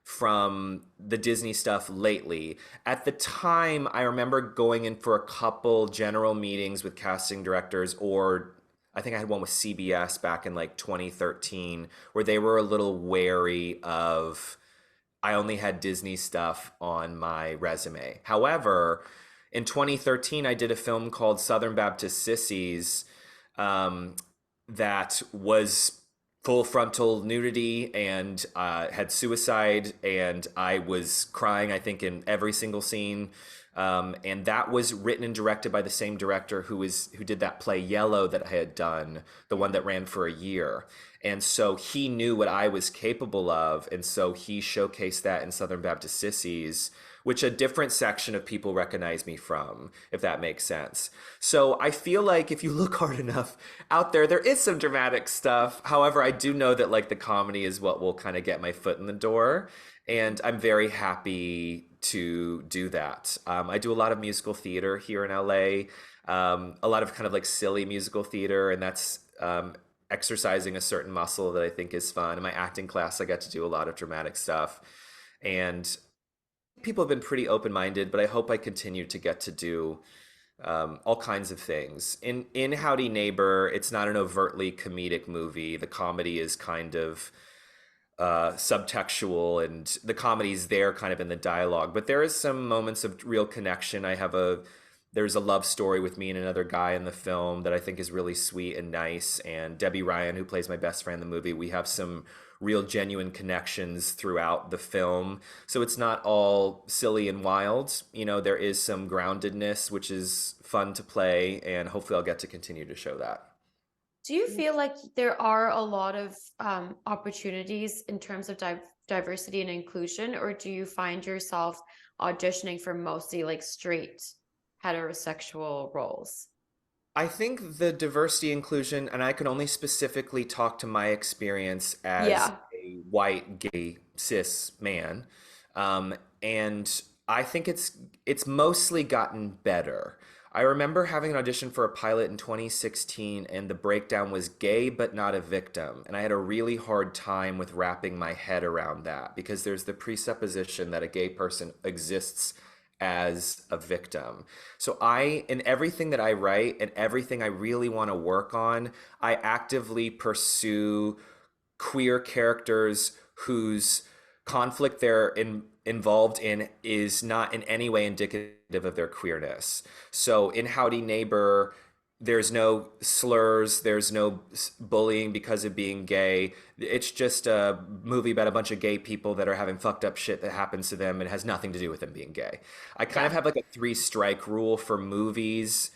from the Disney stuff lately. At the time, I remember going in for a couple general meetings with casting directors, or I think I had one with CBS back in like 2013, where they were a little wary of I only had Disney stuff on my resume. However, in 2013, I did a film called Southern Baptist Sissies, um, that was full frontal nudity and had suicide, and I was crying, I think, in every single scene. And that was written and directed by the same director who did that play Yellow that I had done, the one that ran for a year. And so he knew what I was capable of, and so he showcased that in Southern Baptist Sissies, which a different section of people recognize me from, if that makes sense. So I feel like if you look hard enough out there, there is some dramatic stuff. However, I do know that like the comedy is what will kind of get my foot in the door. And I'm very happy to do that. I do a lot of musical theater here in LA, a lot of kind of like silly musical theater, and that's exercising a certain muscle that I think is fun. In my acting class, I got to do a lot of dramatic stuff. And people have been pretty open-minded, but I hope I continue to get to do all kinds of things. In Howdy Neighbor, it's not an overtly comedic movie. The comedy is kind of subtextual, and the comedy's there kind of in the dialogue, but there is some moments of real connection. There's a love story with me and another guy in the film that I think is really sweet and nice, and Debbie Ryan, who plays my best friend in the movie, we have some real genuine connections throughout the film. So it's not all silly and wild. There is some groundedness, which is fun to play, and hopefully I'll get to continue to show that. Do you feel like there are a lot of opportunities in terms of diversity and inclusion, or do you find yourself auditioning for mostly like straight heterosexual roles? I think the diversity inclusion, and I can only specifically talk to my experience as Yeah. a white, gay, cis man. And I think it's mostly gotten better. I remember having an audition for a pilot in 2016, and the breakdown was gay but not a victim. And I had a really hard time with wrapping my head around that because there's the presupposition that a gay person exists as a victim. So in everything that I write and everything I really want to work on, I actively pursue queer characters whose conflict involved in is not in any way indicative of their queerness. So in Howdy Neighbor, there's no slurs, there's no bullying because of being gay. It's just a movie about a bunch of gay people that are having fucked up shit that happens to them and has nothing to do with them being gay. I kind of have like a three strike rule for movies,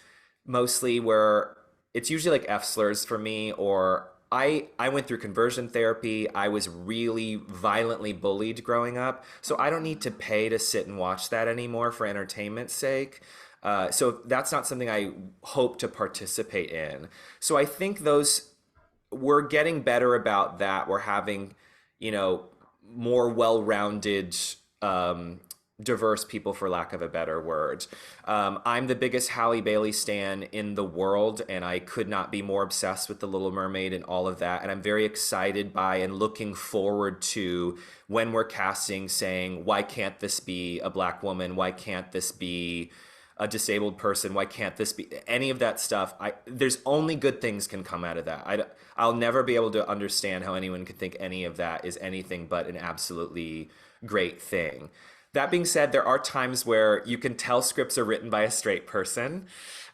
mostly where it's usually like F slurs for me, or I went through conversion therapy. I was really violently bullied growing up. So I don't need to pay to sit and watch that anymore for entertainment's sake. So that's not something I hope to participate in. So I think we're getting better about that. We're having, more well-rounded, diverse people, for lack of a better word. I'm the biggest Halle Bailey stan in the world, and I could not be more obsessed with The Little Mermaid and all of that. And I'm very excited by and looking forward to when we're casting saying, why can't this be a Black woman? Why can't this be a disabled person? Why can't this be any of that stuff? There's only good things can come out of that. I'll never be able to understand how anyone could think any of that is anything but an absolutely great thing. That being said, there are times where you can tell scripts are written by a straight person.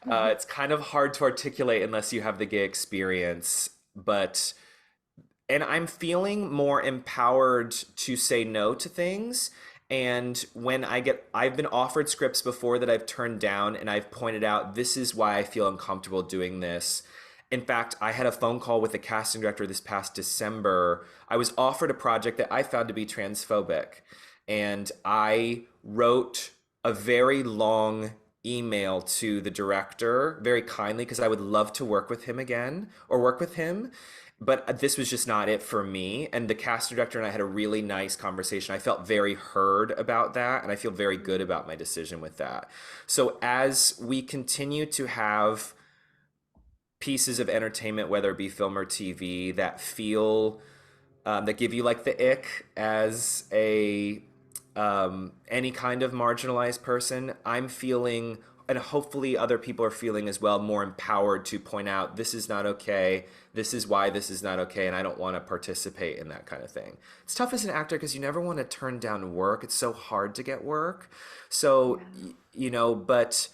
It's kind of hard to articulate unless you have the gay experience, and I'm feeling more empowered to say no to things. And when I've been offered scripts before that I've turned down, and I've pointed out, this is why I feel uncomfortable doing this. In fact, I had a phone call with the casting director this past December. I was offered a project that I found to be transphobic. And I wrote a very long email to the director very kindly because I would love to work with him again or work with him. But this was just not it for me. And the casting director and I had a really nice conversation. I felt very heard about that, and I feel very good about my decision with that. So as we continue to have pieces of entertainment, whether it be film or TV, that feel that give you like the ick as a any kind of marginalized person, I'm feeling, and hopefully other people are feeling as well, more empowered to point out this is not okay, this is why this is not okay, and I don't want to participate in that kind of thing. It's tough as an actor because you never want to turn down work. It's so hard to get work. So, but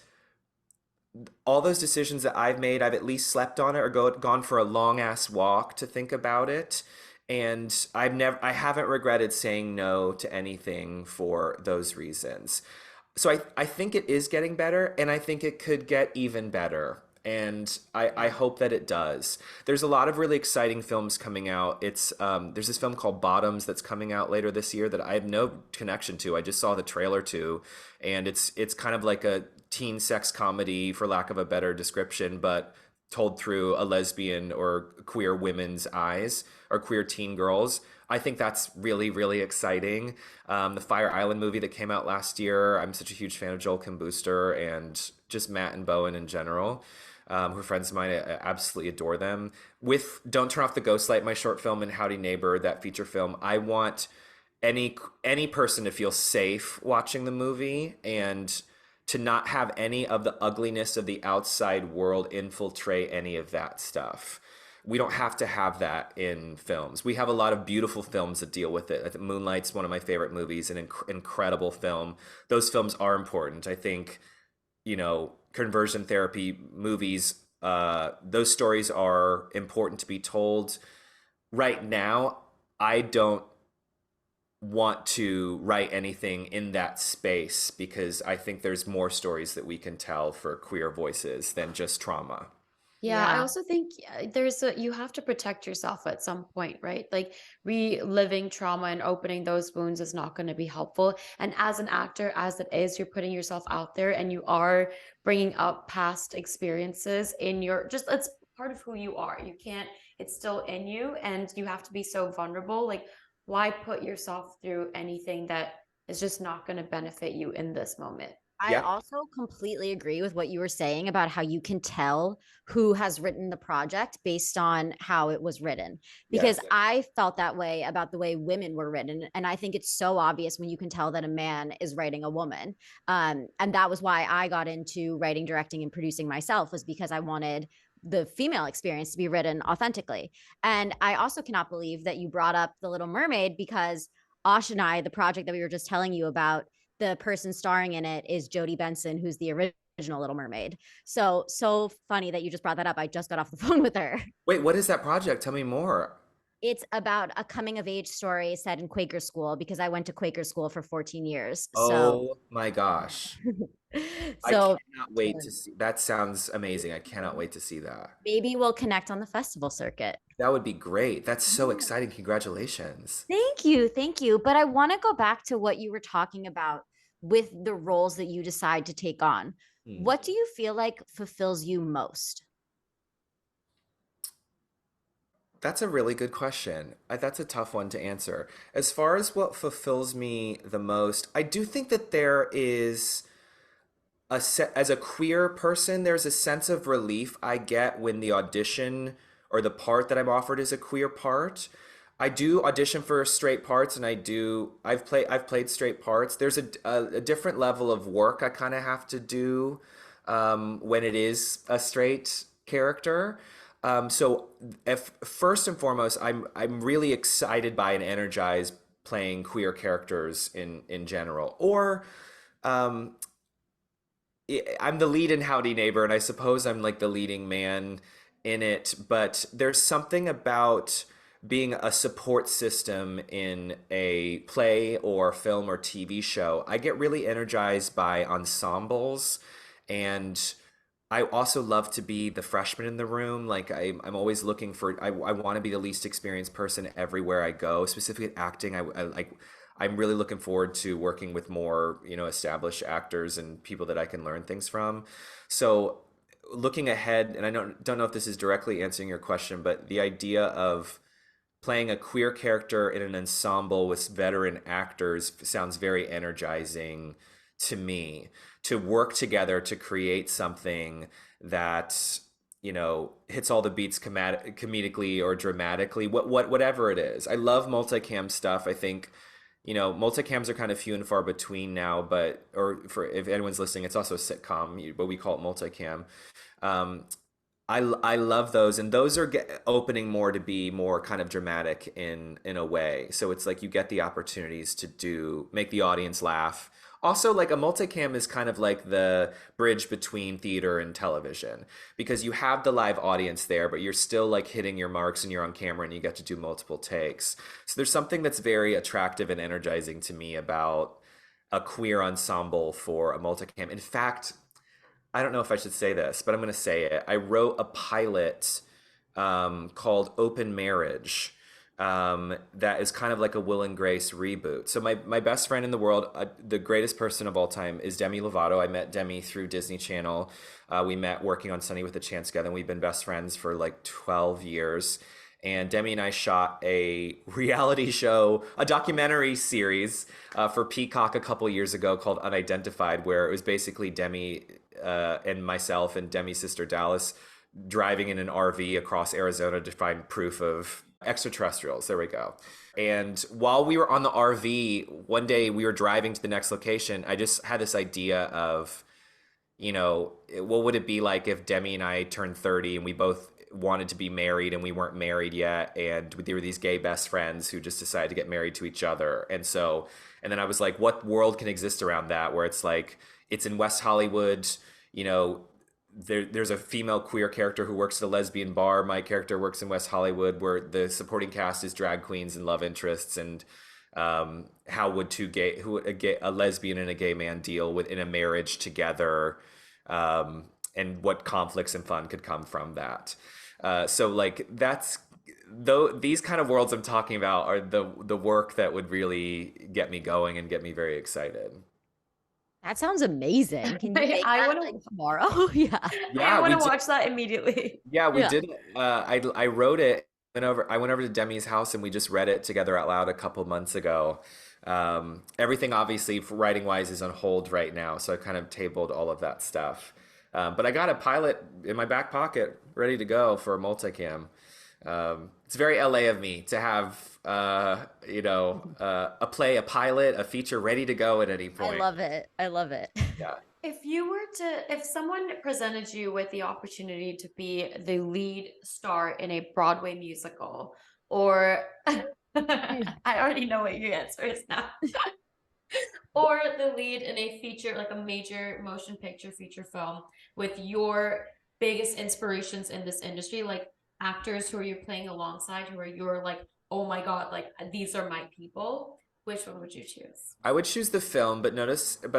all those decisions that I've made, I've at least slept on it or gone for a long ass walk to think about it. And I haven't regretted saying no to anything for those reasons. So I think it is getting better, and I think it could get even better. And I hope that it does. There's a lot of really exciting films coming out. There's this film called Bottoms that's coming out later this year that I have no connection to. I just saw the trailer to, and it's kind of like a teen sex comedy, for lack of a better description, but told through a lesbian or queer women's eyes, or queer teen girls. I think that's really, really exciting. The Fire Island movie that came out last year, I'm such a huge fan of Joel Kim Booster and just Matt and Bowen in general, who are friends of mine. I absolutely adore them. With Don't Turn Off the Ghost Light, my short film, and Howdy Neighbor, that feature film, I want any person to feel safe watching the movie and to not have any of the ugliness of the outside world infiltrate any of that stuff. We don't have to have that in films. We have a lot of beautiful films that deal with it. I think Moonlight's one of my favorite movies, an incredible film. Those films are important. I think, conversion therapy movies, those stories are important to be told. Right now, I don't want to write anything in that space because I think there's more stories that we can tell for queer voices than just trauma. Yeah, I Yeah. also think you have to protect yourself at some point, right? Like reliving trauma and opening those wounds is not going to be helpful. And as an actor, as it is, you're putting yourself out there and you are bringing up past experiences in it's part of who you are. You can't, it's still in you, and you have to be so vulnerable. Like, why put yourself through anything that It's just not going to benefit you in this moment. I Yeah. also completely agree with what you were saying about how you can tell who has written the project based on how it was written. Because Yes. I felt that way about the way women were written. And I think it's so obvious when you can tell that a man is writing a woman. And that was why I got into writing, directing, and producing myself, was because I wanted the female experience to be written authentically. And I also cannot believe that you brought up The Little Mermaid, because Osh and I, the project that we were just telling you about, the person starring in it is Jodie Benson, who's the original Little Mermaid. So funny that you just brought that up. I just got off the phone with her. Wait, what is that project? Tell me more. It's about a coming of age story set in Quaker school, because I went to Quaker school for 14 years. Oh my gosh. I So cannot wait to see. That sounds amazing. I cannot wait to see that. maybe we'll connect on the festival circuit. That would be great. That's so exciting. Congratulations. Thank you. Thank you. But I want to go back to what you were talking about with the roles that you decide to take on. Hmm. What do you feel like fulfills you most? That's a really good question. That's a tough one to answer. As far as what fulfills me the most, I do think that there is as a queer person, there's a sense of relief I get when the audition or the part that I'm offered is a queer part. I do audition for straight parts, and I've played straight parts. There's a different level of work I kind of have to do when it is a straight character. So if first and foremost, I'm really excited by and energized playing queer characters in general. Or um, I'm the lead in Howdy Neighbor, and I suppose I'm like the leading man in it. But there's something about being a support system in a play or film or TV show. I get really energized by ensembles, and I also love to be the freshman in the room. Like I'm always looking for. I want to be the least experienced person everywhere I go. Specifically acting, I like. I'm really looking forward to working with more, established actors and people that I can learn things from. So looking ahead, and I don't know if this is directly answering your question, but the idea of playing a queer character in an ensemble with veteran actors sounds very energizing to me, to work together to create something that hits all the beats comedically or dramatically, whatever it is. I love multicam stuff. I think multicams are kind of few and far between now, but or for if anyone's listening, it's also a sitcom, but we call it multicam. um, I love those, and those are opening more to be more kind of dramatic in a way. So it's like you get the opportunities to make the audience laugh. Also, like a multicam is kind of like the bridge between theater and television, because you have the live audience there, but you're still like hitting your marks and you're on camera and you get to do multiple takes. So there's something that's very attractive and energizing to me about a queer ensemble for a multicam. In fact, I don't know if I should say this, but I'm going to say it. I wrote a pilot called Open Marriage, that is kind of like a Will and Grace reboot. So my best friend in the world, the greatest person of all time, is Demi Lovato. I met Demi through Disney Channel. We met working on Sonny with a Chance together, and we've been best friends for like 12 years. And Demi and I shot a reality show, a documentary series for Peacock a couple years ago called Unidentified, where it was basically Demi and myself and Demi's sister Dallas driving in an RV across Arizona to find proof of extraterrestrials. There we go. And while we were on the RV, one day we were driving to the next location. I just had this idea of, what would it be like if Demi and I turned 30 and we both wanted to be married and we weren't married yet, and there were these gay best friends who just decided to get married to each other. And then I was like, what world can exist around that, where it's like it's in West Hollywood, there's a female queer character who works at a lesbian bar. My character works in West Hollywood, where the supporting cast is drag queens and love interests. And how would a lesbian and a gay man deal in a marriage together, and what conflicts and fun could come from that. So like these kind of worlds I'm talking about are the work that would really get me going and get me very excited. That sounds amazing. Can you make I that wanna- like tomorrow? Yeah. Yeah, I want we to did. watch that immediately. Yeah, we Yeah. did. I wrote it I went over to Demi's house and we just read it together out loud a couple months ago. Everything obviously writing wise is on hold right now, so I kind of tabled all of that stuff. But I got a pilot in my back pocket ready to go for a multicam. It's very LA of me to have, a pilot, a feature ready to go at any I point. love it. I love it. Yeah. If someone presented you with the opportunity to be the lead star in a Broadway musical, or I already know what your answer is now, or the lead in a feature, like a major motion picture feature film with your biggest inspirations in this industry, like actors who are you playing alongside, who are your like, oh my God, like these are my people, which one would you choose? I would choose the film, but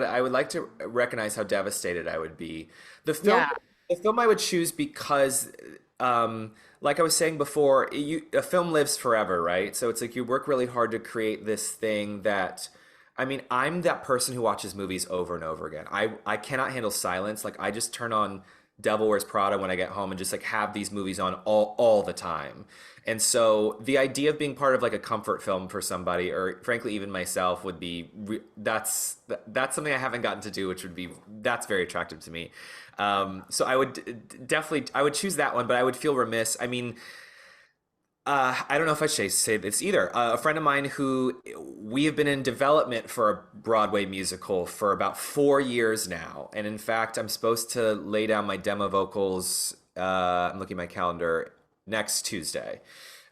I would like to recognize how devastated I would be. The film, Yeah. the film I would choose because, like I was saying before, a film lives forever, right? So it's like you work really hard to create this thing that, I mean, I'm that person who watches movies over and over again. I cannot handle silence. Like I just turn on Devil Wears Prada when I get home and just like have these movies on all the time. And so the idea of being part of like a comfort film for somebody, or frankly even myself, would be that's something I haven't gotten to do, which would be that's very attractive to me. So I would definitely I would choose that one, but I would feel remiss. I mean, I don't know if I should say this either. A friend of mine who we have been in development for a Broadway musical for about 4 years now. And in fact, I'm supposed to lay down my demo vocals. I'm looking at my calendar next Tuesday.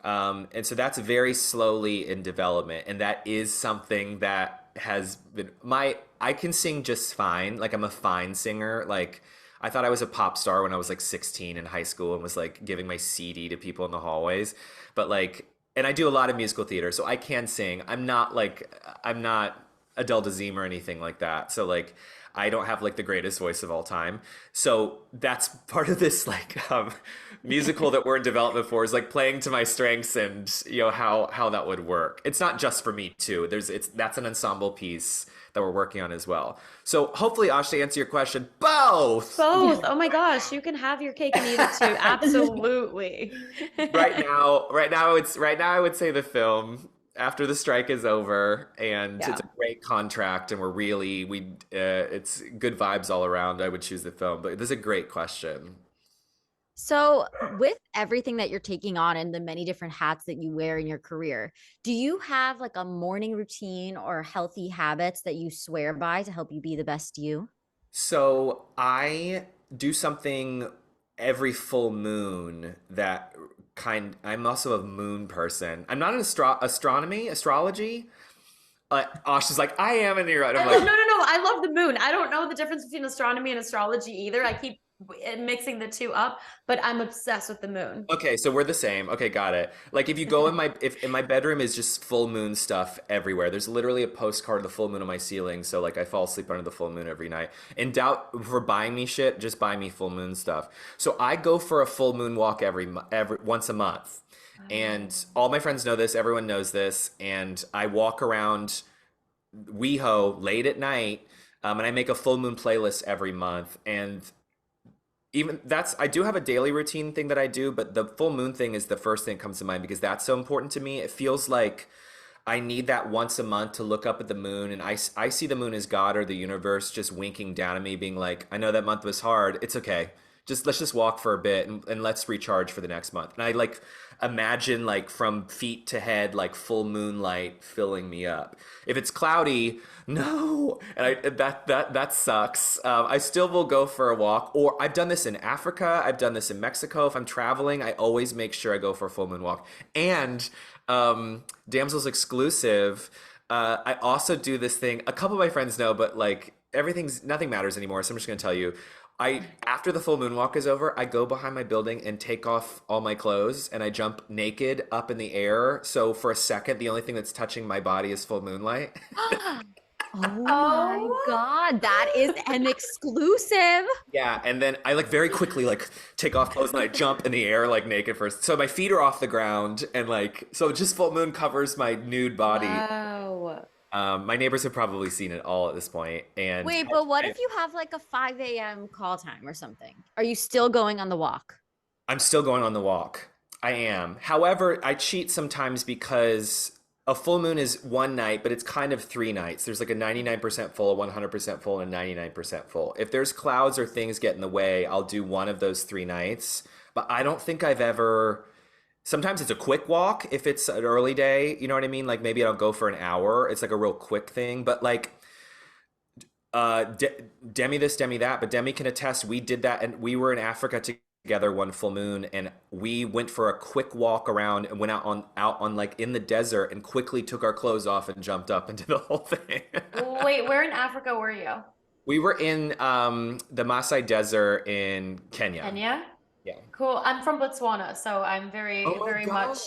And so that's very slowly in development. And that is something that has been I can sing just fine. Like I'm a fine singer. Like I thought I was a pop star when I was like 16 in high school and was like giving my CD to people in the hallways. But like, and I do a lot of musical theater, so I can sing. I'm not Adele Dazeem or anything like that. So like, I don't have like the greatest voice of all time. So that's part of this like musical that we're in development for is like playing to my strengths and how that would work. It's not just for me too. That's an ensemble piece that we're working on as well. So hopefully, Ash, to answer your question, both. Both. Oh my gosh, you can have your cake and eat it too. Absolutely. Right now, I would say the film. After the strike is over, and Yeah. it's a great contract, and it's good vibes all around. I would choose the film, but this is a great question. So, with everything that you're taking on and the many different hats that you wear in your career, do you have like a morning routine or healthy habits that you swear by to help you be the best you? So I do something every full moon I'm also a moon person. I'm not an astrology. Osh is like, I am, and you're right. I'm No, like, no, no, no. I love the moon. I don't know the difference between astronomy and astrology either. I keep mixing the two up, but I'm obsessed with the moon. okay, so we're the same. Okay, got it. Like if you go if in my bedroom is just full moon stuff everywhere. There's literally a postcard of the full moon on my ceiling. So like I fall asleep under the full moon every night. In doubt for buying me shit, just buy me full moon stuff. So I go for a full moon walk every once a month. And all my friends know this, everyone knows this, and I walk around WeHo late at night, and I make a full moon playlist every month. And I do have a daily routine thing that I do, but the full moon thing is the first thing that comes to mind because that's so important to me. It feels like I need that once a month to look up at the moon, and I see the moon as God or the universe just winking down at me, being like, I know that month was hard. It's okay. Let's just walk for a bit and let's recharge for the next month. And I like imagine like from feet to head, like full moonlight filling me up. If it's cloudy, no, and that sucks. I still will go for a walk, or I've done this in Africa. I've done this in Mexico. If I'm traveling, I always make sure I go for a full moon walk. And Damsel's exclusive. I also do this thing. A couple of my friends know, but like nothing matters anymore. So I'm just gonna tell you. After the full moon walk is over, I go behind my building and take off all my clothes and I jump naked up in the air. So for a second, the only thing that's touching my body is full moonlight. Oh my God, that is an exclusive. Yeah, and then I like very quickly like take off clothes and I jump in the air like naked first. So my feet are off the ground and like so just full moon covers my nude body. Wow. My neighbors have probably seen it all at this point. And Wait, but what if you have like a 5 a.m. call time or something? Are you still going on the walk? I'm still going on the walk. I am. However, I cheat sometimes because a full moon is one night, but it's kind of three nights. There's like a 99% full, a 100% full, and a 99% full. If there's clouds or things get in the way, I'll do one of those 3 nights. But I don't think I've ever. Sometimes it's a quick walk if it's an early day. You know what I mean? Like maybe I don't go for an hour. It's like a real quick thing. But like Demi this, Demi that, but Demi can attest. We did that, and we were in Africa together one full moon, and we went for a quick walk around and went out on like in the desert and quickly took our clothes off and jumped up into the whole thing. Wait, where in Africa were you? We were in the Maasai Desert in Kenya. Kenya? Yeah. Cool. I'm from Botswana, so I'm very, Oh my very God. much.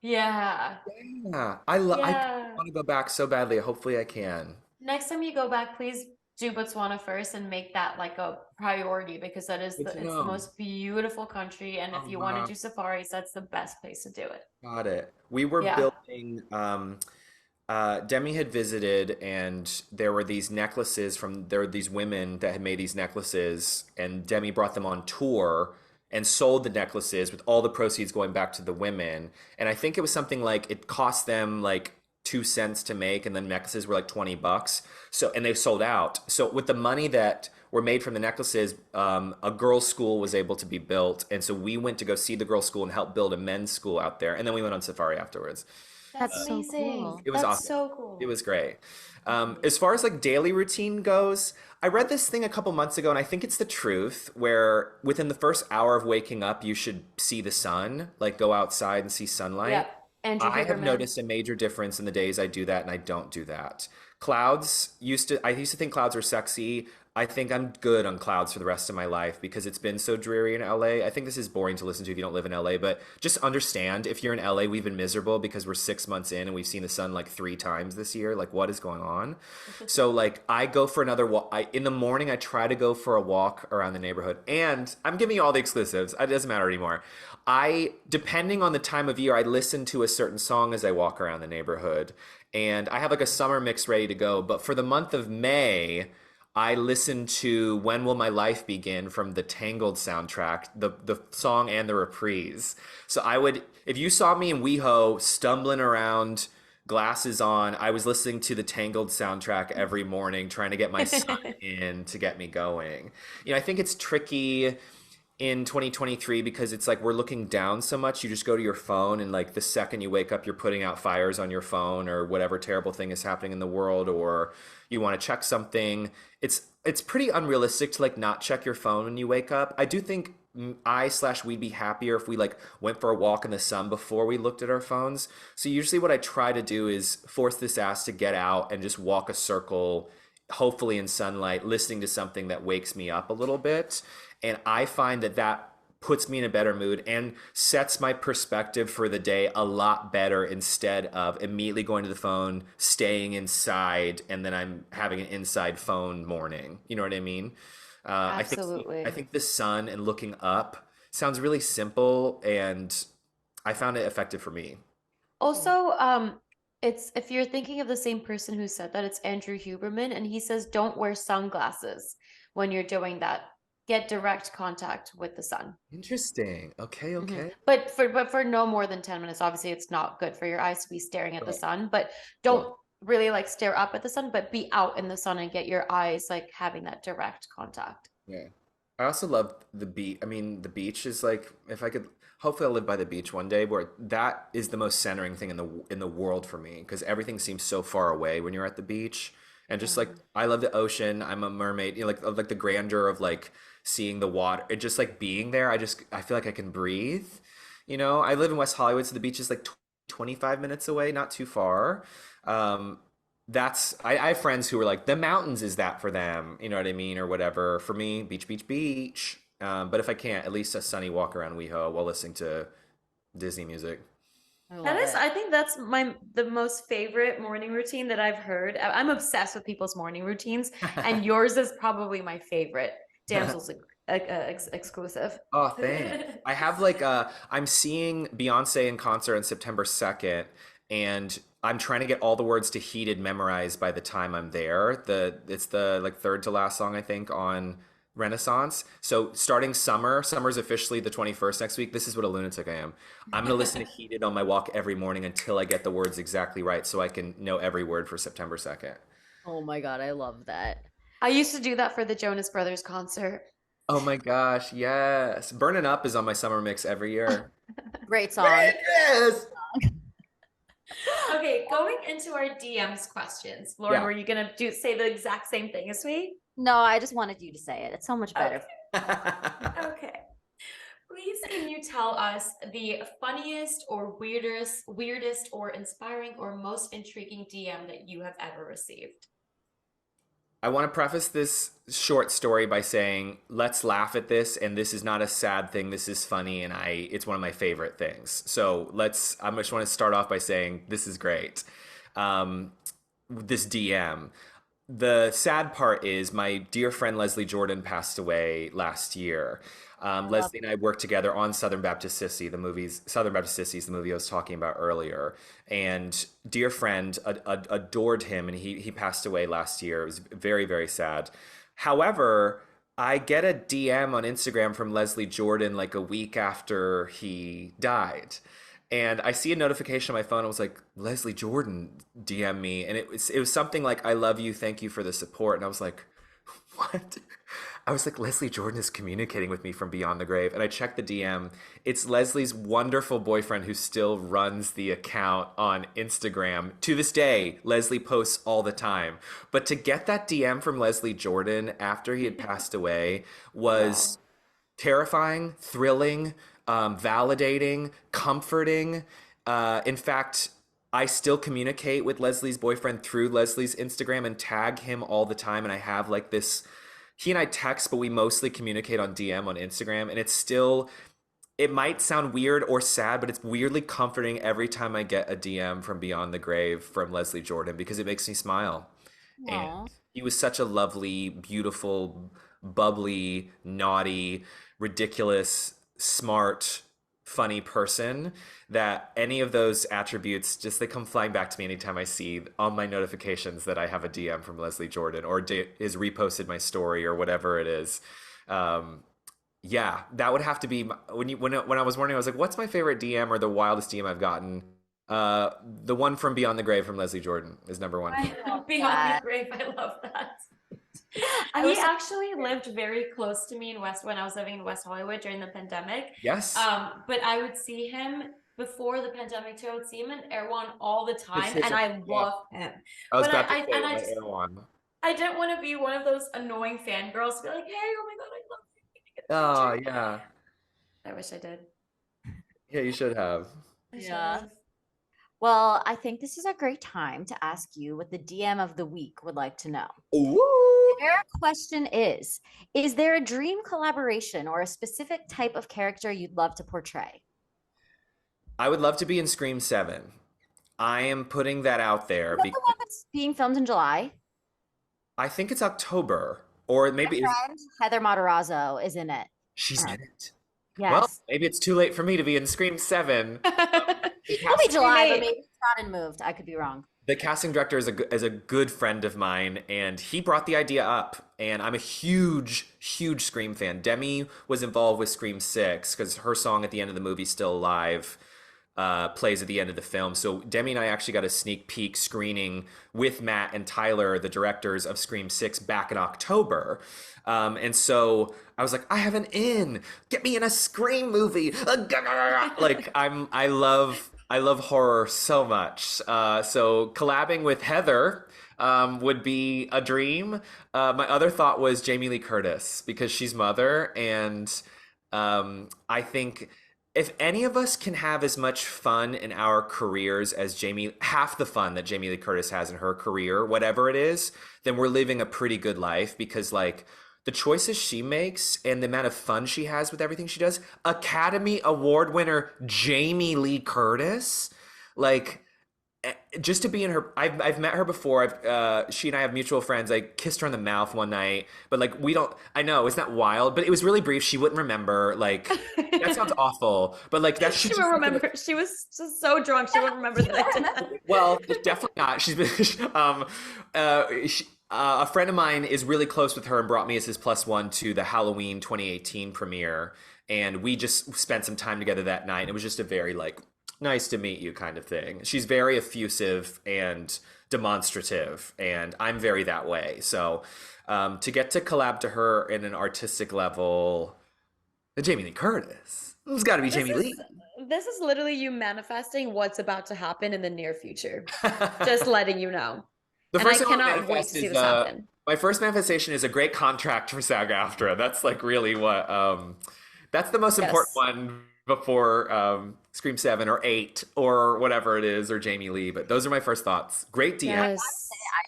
Yeah. Yeah. I Yeah. want to go back so badly. Hopefully I can. Next time you go back, please do Botswana first and make that like a priority because that is Good the to it's the know. most beautiful country, and if you want to Uh-huh. do safaris, that's the best place to do it. Got it. We were Yeah. building, Demi had visited, and there were these women that had made these necklaces, and Demi brought them on tour and sold the necklaces with all the proceeds going back to the women. And I think it was something like it cost them like 2 cents to make, and the necklaces were like $20. So, and they sold out. So with the money that were made from the necklaces, a girls' school was able to be built. And so we went to go see the girls' school and help build a men's school out there. And then we went on safari afterwards. That's That's so amazing. cool. It was That's awesome. so It cool. was great. As far as like daily routine goes, I read this thing a couple months ago, and I think it's the truth, where within the first hour of waking up, you should see the sun, like go outside and see sunlight. Yep. Andrew I have Huberman. noticed a major difference in the days I do that and I don't do that. I used to think clouds were sexy. I think I'm good on clouds for the rest of my life because it's been so dreary in LA. I think this is boring to listen to if you don't live in LA, but just understand if you're in LA, we've been miserable because we're 6 months in and we've seen the sun like 3 times this year. Like, what is going on? So, like, I go for another walk. In the morning, I try to go for a walk around the neighborhood. And I'm giving you all the exclusives. It doesn't matter anymore. Depending on the time of year, I listen to a certain song as I walk around the neighborhood. And I have like a summer mix ready to go. But for the month of May, I listened to When Will My Life Begin from the Tangled soundtrack, the song and the reprise. So if you saw me in WeHo stumbling around, glasses on, I was listening to the Tangled soundtrack every morning, trying to get my son in to get me going. I think it's tricky in 2023 because it's like we're looking down so much. You just go to your phone, and like the second you wake up, you're putting out fires on your phone or whatever terrible thing is happening in the world, or you want to check something. It's pretty unrealistic to like not check your phone when you wake up. I do think we'd be happier if we like went for a walk in the sun before we looked at our phones. So usually what I try to do is force this ass to get out and just walk a circle, hopefully in sunlight, listening to something that wakes me up a little bit. And I find that puts me in a better mood and sets my perspective for the day a lot better instead of immediately going to the phone, staying inside, and then I'm having an inside phone morning. You know what I mean? Absolutely. I think the sun and looking up sounds really simple, and I found it effective for me. Also, it's if you're thinking of the same person who said that, it's Andrew Huberman, and he says don't wear sunglasses when you're doing that. Get direct contact with the sun. Interesting. Okay, okay. But for no more than 10 minutes. Obviously, it's not good for your eyes to be staring at the Right. sun, but don't really like stare up at the sun, but be out in the sun and get your eyes like having that direct contact. Yeah. I also love the beach. I mean, the beach is like, if I could, hopefully I'll live by the beach one day, where that is the most centering thing in the world for me, because everything seems so far away when you're at the beach. And just like I love the ocean. I'm a mermaid, like the grandeur of like seeing the water and just like being there. I feel like I can breathe. I live in West Hollywood, so the beach is like 25 minutes away, not too far. I have friends who are like, the mountains is that for them, you know what I mean, or whatever. For me, beach, beach, beach. But if I can't, at least a sunny walk around WeHo while listening to Disney music. I think that's the most favorite morning routine that I've heard. I'm obsessed with people's morning routines, and yours is probably my favorite. Damsel's exclusive. Oh, thanks. I have like I'm seeing Beyonce in concert on September 2nd, and I'm trying to get all the words to Heated memorized by the time I'm there. It's the like third to last song I think on renaissance. So starting summer's officially the 21st next week. This is what a lunatic I am. I'm going to listen to Heated on my walk every morning until I get the words exactly right so I can know every word for September 2nd. Oh my God, I love that. I used to do that for the Jonas Brothers concert. Oh my gosh, yes. Burnin' Up is on my summer mix every year. Great song. Yes. Okay, going into our DMs questions. Lauren, Yeah. were you gonna say the exact same thing as me? No, I just wanted you to say it. It's so much better. Okay. Please can you tell us the funniest or weirdest or inspiring or most intriguing DM that you have ever received? I want to preface this short story by saying, let's laugh at this, and this is not a sad thing. This is funny, and it's one of my favorite things. So I just want to start off by saying this is great. This DM. The sad part is my dear friend Leslie Jordan passed away last year. Leslie and I worked together on Southern Baptist Sissy, Southern Baptist Sissy is the movie I was talking about earlier. And dear friend adored him, and he passed away last year. It was very, very sad. However, I get a DM on Instagram from Leslie Jordan like a week after he died. And I see a notification on my phone. I was like, Leslie Jordan DM me. And it was something like, I love you. Thank you for the support. And I was like, what? I was like, Leslie Jordan is communicating with me from beyond the grave. And I checked the DM. It's Leslie's wonderful boyfriend who still runs the account on Instagram. To this day, Leslie posts all the time. But to get that DM from Leslie Jordan after he had passed away was terrifying, thrilling, validating, comforting. In fact, I still communicate with Leslie's boyfriend through Leslie's Instagram and tag him all the time. And I have like this, he and I text, but we mostly communicate on DM on Instagram. And it might sound weird or sad, but it's weirdly comforting every time I get a DM from beyond the grave from Leslie Jordan because it makes me smile. Aww. And he was such a lovely, beautiful, bubbly, naughty, ridiculous, smart, funny person that any of those attributes they come flying back to me anytime I see on my notifications that I have a DM from Leslie Jordan or is reposted my story or whatever it is. Yeah, that would have to be when I was wondering, I was like, what's my favorite DM or the wildest DM I've gotten? The one from Beyond the Grave from Leslie Jordan is number one. Beyond the Grave, I love that. He actually lived very close to me when I was living in West Hollywood during the pandemic. Yes. But I would see him before the pandemic too. I would see him in Erewhon all the time, and I love him. I was about I to say Erewhon. I didn't want to be one of those annoying fangirls to be like, hey, oh my God, I love you. Oh, yeah. I wish I did. Yeah, you should have. Yeah. Well, I think this is a great time to ask you what the DM of the week would like to know. Ooh. Their question is there a dream collaboration or a specific type of character you'd love to portray? I would love to be in Scream 7. I am putting that out there. Is that the one that's being filmed in July? I think it's October, or maybe Heather Matarazzo is in it. She's in it. Yes. Well, maybe it's too late for me to be in Scream 7. It'll be July, but maybe it's not and moved. I could be wrong. The casting director is a good friend of mine, and he brought the idea up. And I'm a huge, huge Scream fan. Demi was involved with Scream 6 because her song at the end of the movie, Still Alive, plays at the end of the film. So Demi and I actually got a sneak peek screening with Matt and Tyler, the directors of Scream 6, back in October. And so I was like, I have an in. Get me in a Scream movie. Like I love horror so much. So collabing with Heather would be a dream. My other thought was Jamie Lee Curtis because she's Mother, and I think if any of us can have as much fun in our careers as half the fun that Jamie Lee Curtis has in her career, whatever it is, then we're living a pretty good life because like the choices she makes and the amount of fun she has with everything she does. Academy Award winner Jamie Lee Curtis, like just to be in her. I've met her before. She and I have mutual friends. I kissed her on the mouth one night, but like we don't. I know it's not wild, but it was really brief. She wouldn't remember. Like that sounds awful, but like that. She wouldn't remember. She was just so drunk. She wouldn't remember that. Well, definitely not. She's been. A friend of mine is really close with her and brought me as his plus one to the Halloween 2018 premiere. And we just spent some time together that night. It was just a very like, nice to meet you kind of thing. She's very effusive and demonstrative, and I'm very that way. So to get to collab to her in an artistic level, Jamie Lee Curtis. It's got to be Jamie Lee. This is literally you manifesting what's about to happen in the near future. Just letting you know. The And I first thing cannot manifest wait to see is, this happen. My first manifestation is a great contract for SAG-AFTRA. That's like really what that's the most important Yes. one before Scream 7 or 8 or whatever it is, or Jamie Lee. But those are my first thoughts. Great DM. Yes.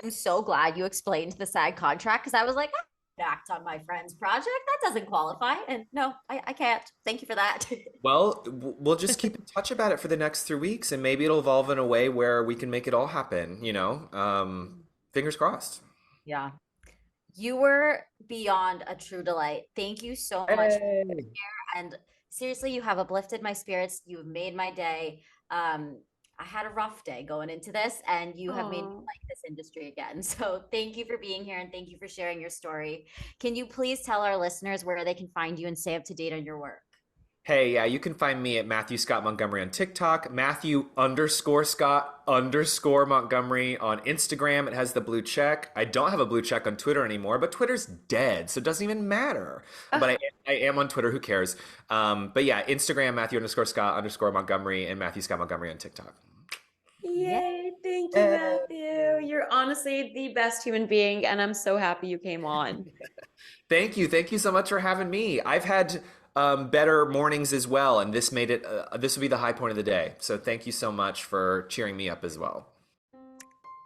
I'm so glad you explained the SAG contract because I was like, I can act on my friend's project. That doesn't qualify. And no, I can't. Thank you for that. Well, we'll just keep in touch about it for the next 3 weeks, and maybe it'll evolve in a way where we can make it all happen, you know? Fingers crossed. Yeah. You were beyond a true delight. Thank you so much for being here. And seriously, you have uplifted my spirits. You've made my day. I had a rough day going into this, and you have made me Aw. like this industry again. So thank you for being here, and thank you for sharing your story. Can you please tell our listeners where they can find you and stay up to date on your work? Hey, yeah, you can find me at Matthew Scott Montgomery on TikTok, Matthew_Scott_Montgomery on Instagram. It has the blue check. I don't have a blue check on Twitter anymore, but Twitter's dead, so it doesn't even matter. But I am on Twitter. Who cares? But yeah, Instagram, Matthew_Scott_Montgomery, and Matthew Scott Montgomery on TikTok. Yay. Thank you, Matthew. You're honestly the best human being, and I'm so happy you came on. Thank you. Thank you so much for having me. I've had better mornings as well, and this made it, this will be the high point of the day. So thank you so much for cheering me up as well.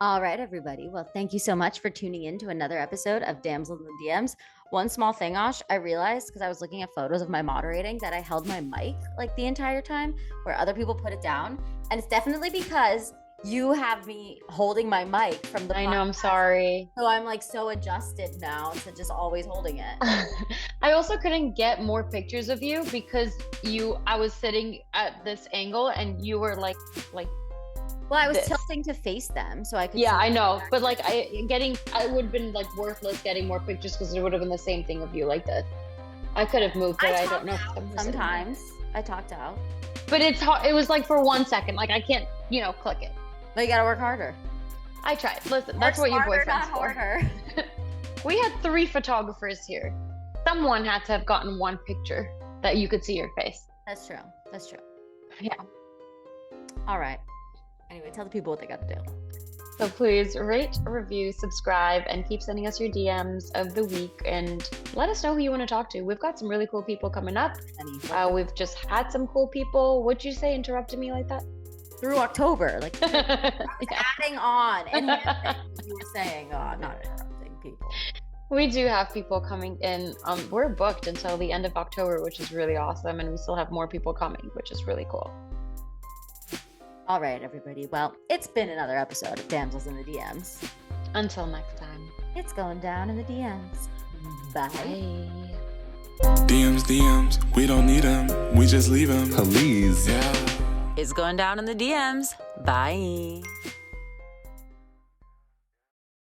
All right, everybody. Well, thank you so much for tuning in to another episode of Damsels in the DMs. One small thing, Osh, I realized because I was looking at photos of my moderating that I held my mic like the entire time where other people put it down. And it's definitely because you have me holding my mic from the I know, I'm podcast. sorry. So I'm like so adjusted now to just always holding it. I also couldn't get more pictures of you because I was sitting at this angle and you were like Well, I was this. tilting to face them so I could Yeah, see I know, them. but like I would have been like worthless getting more pictures because it would have been the same thing of you like this. I could have moved, but I don't know. talked out sometimes. I talked out. But it's hard. It was like for 1 second. Like I can't, click it. But you gotta work harder. I tried. Listen, that's what your Work smarter, boyfriend's not for. harder. We had 3 photographers here. Someone had to have gotten one picture that you could see your face. That's true. That's true. Yeah. All right. Anyway, tell the people what they gotta do. So please rate, review, subscribe, and keep sending us your DMs of the week and let us know who you want to talk to. We've got some really cool people coming up. We've just had some cool people. What'd you say? Interrupted me like that? Through October, like Yeah. adding on and you were saying, oh, not interrupting people. We do have people coming in. We're booked until the end of October, which is really awesome, and we still have more people coming, which is really cool. All right, everybody. Well, it's been another episode of Damsels in the DMs. Until next time. It's going down in the DMs. Bye. Bye. DMs, we don't need them, we just leave them. Please. Yeah. It's going down in the DMs. Bye.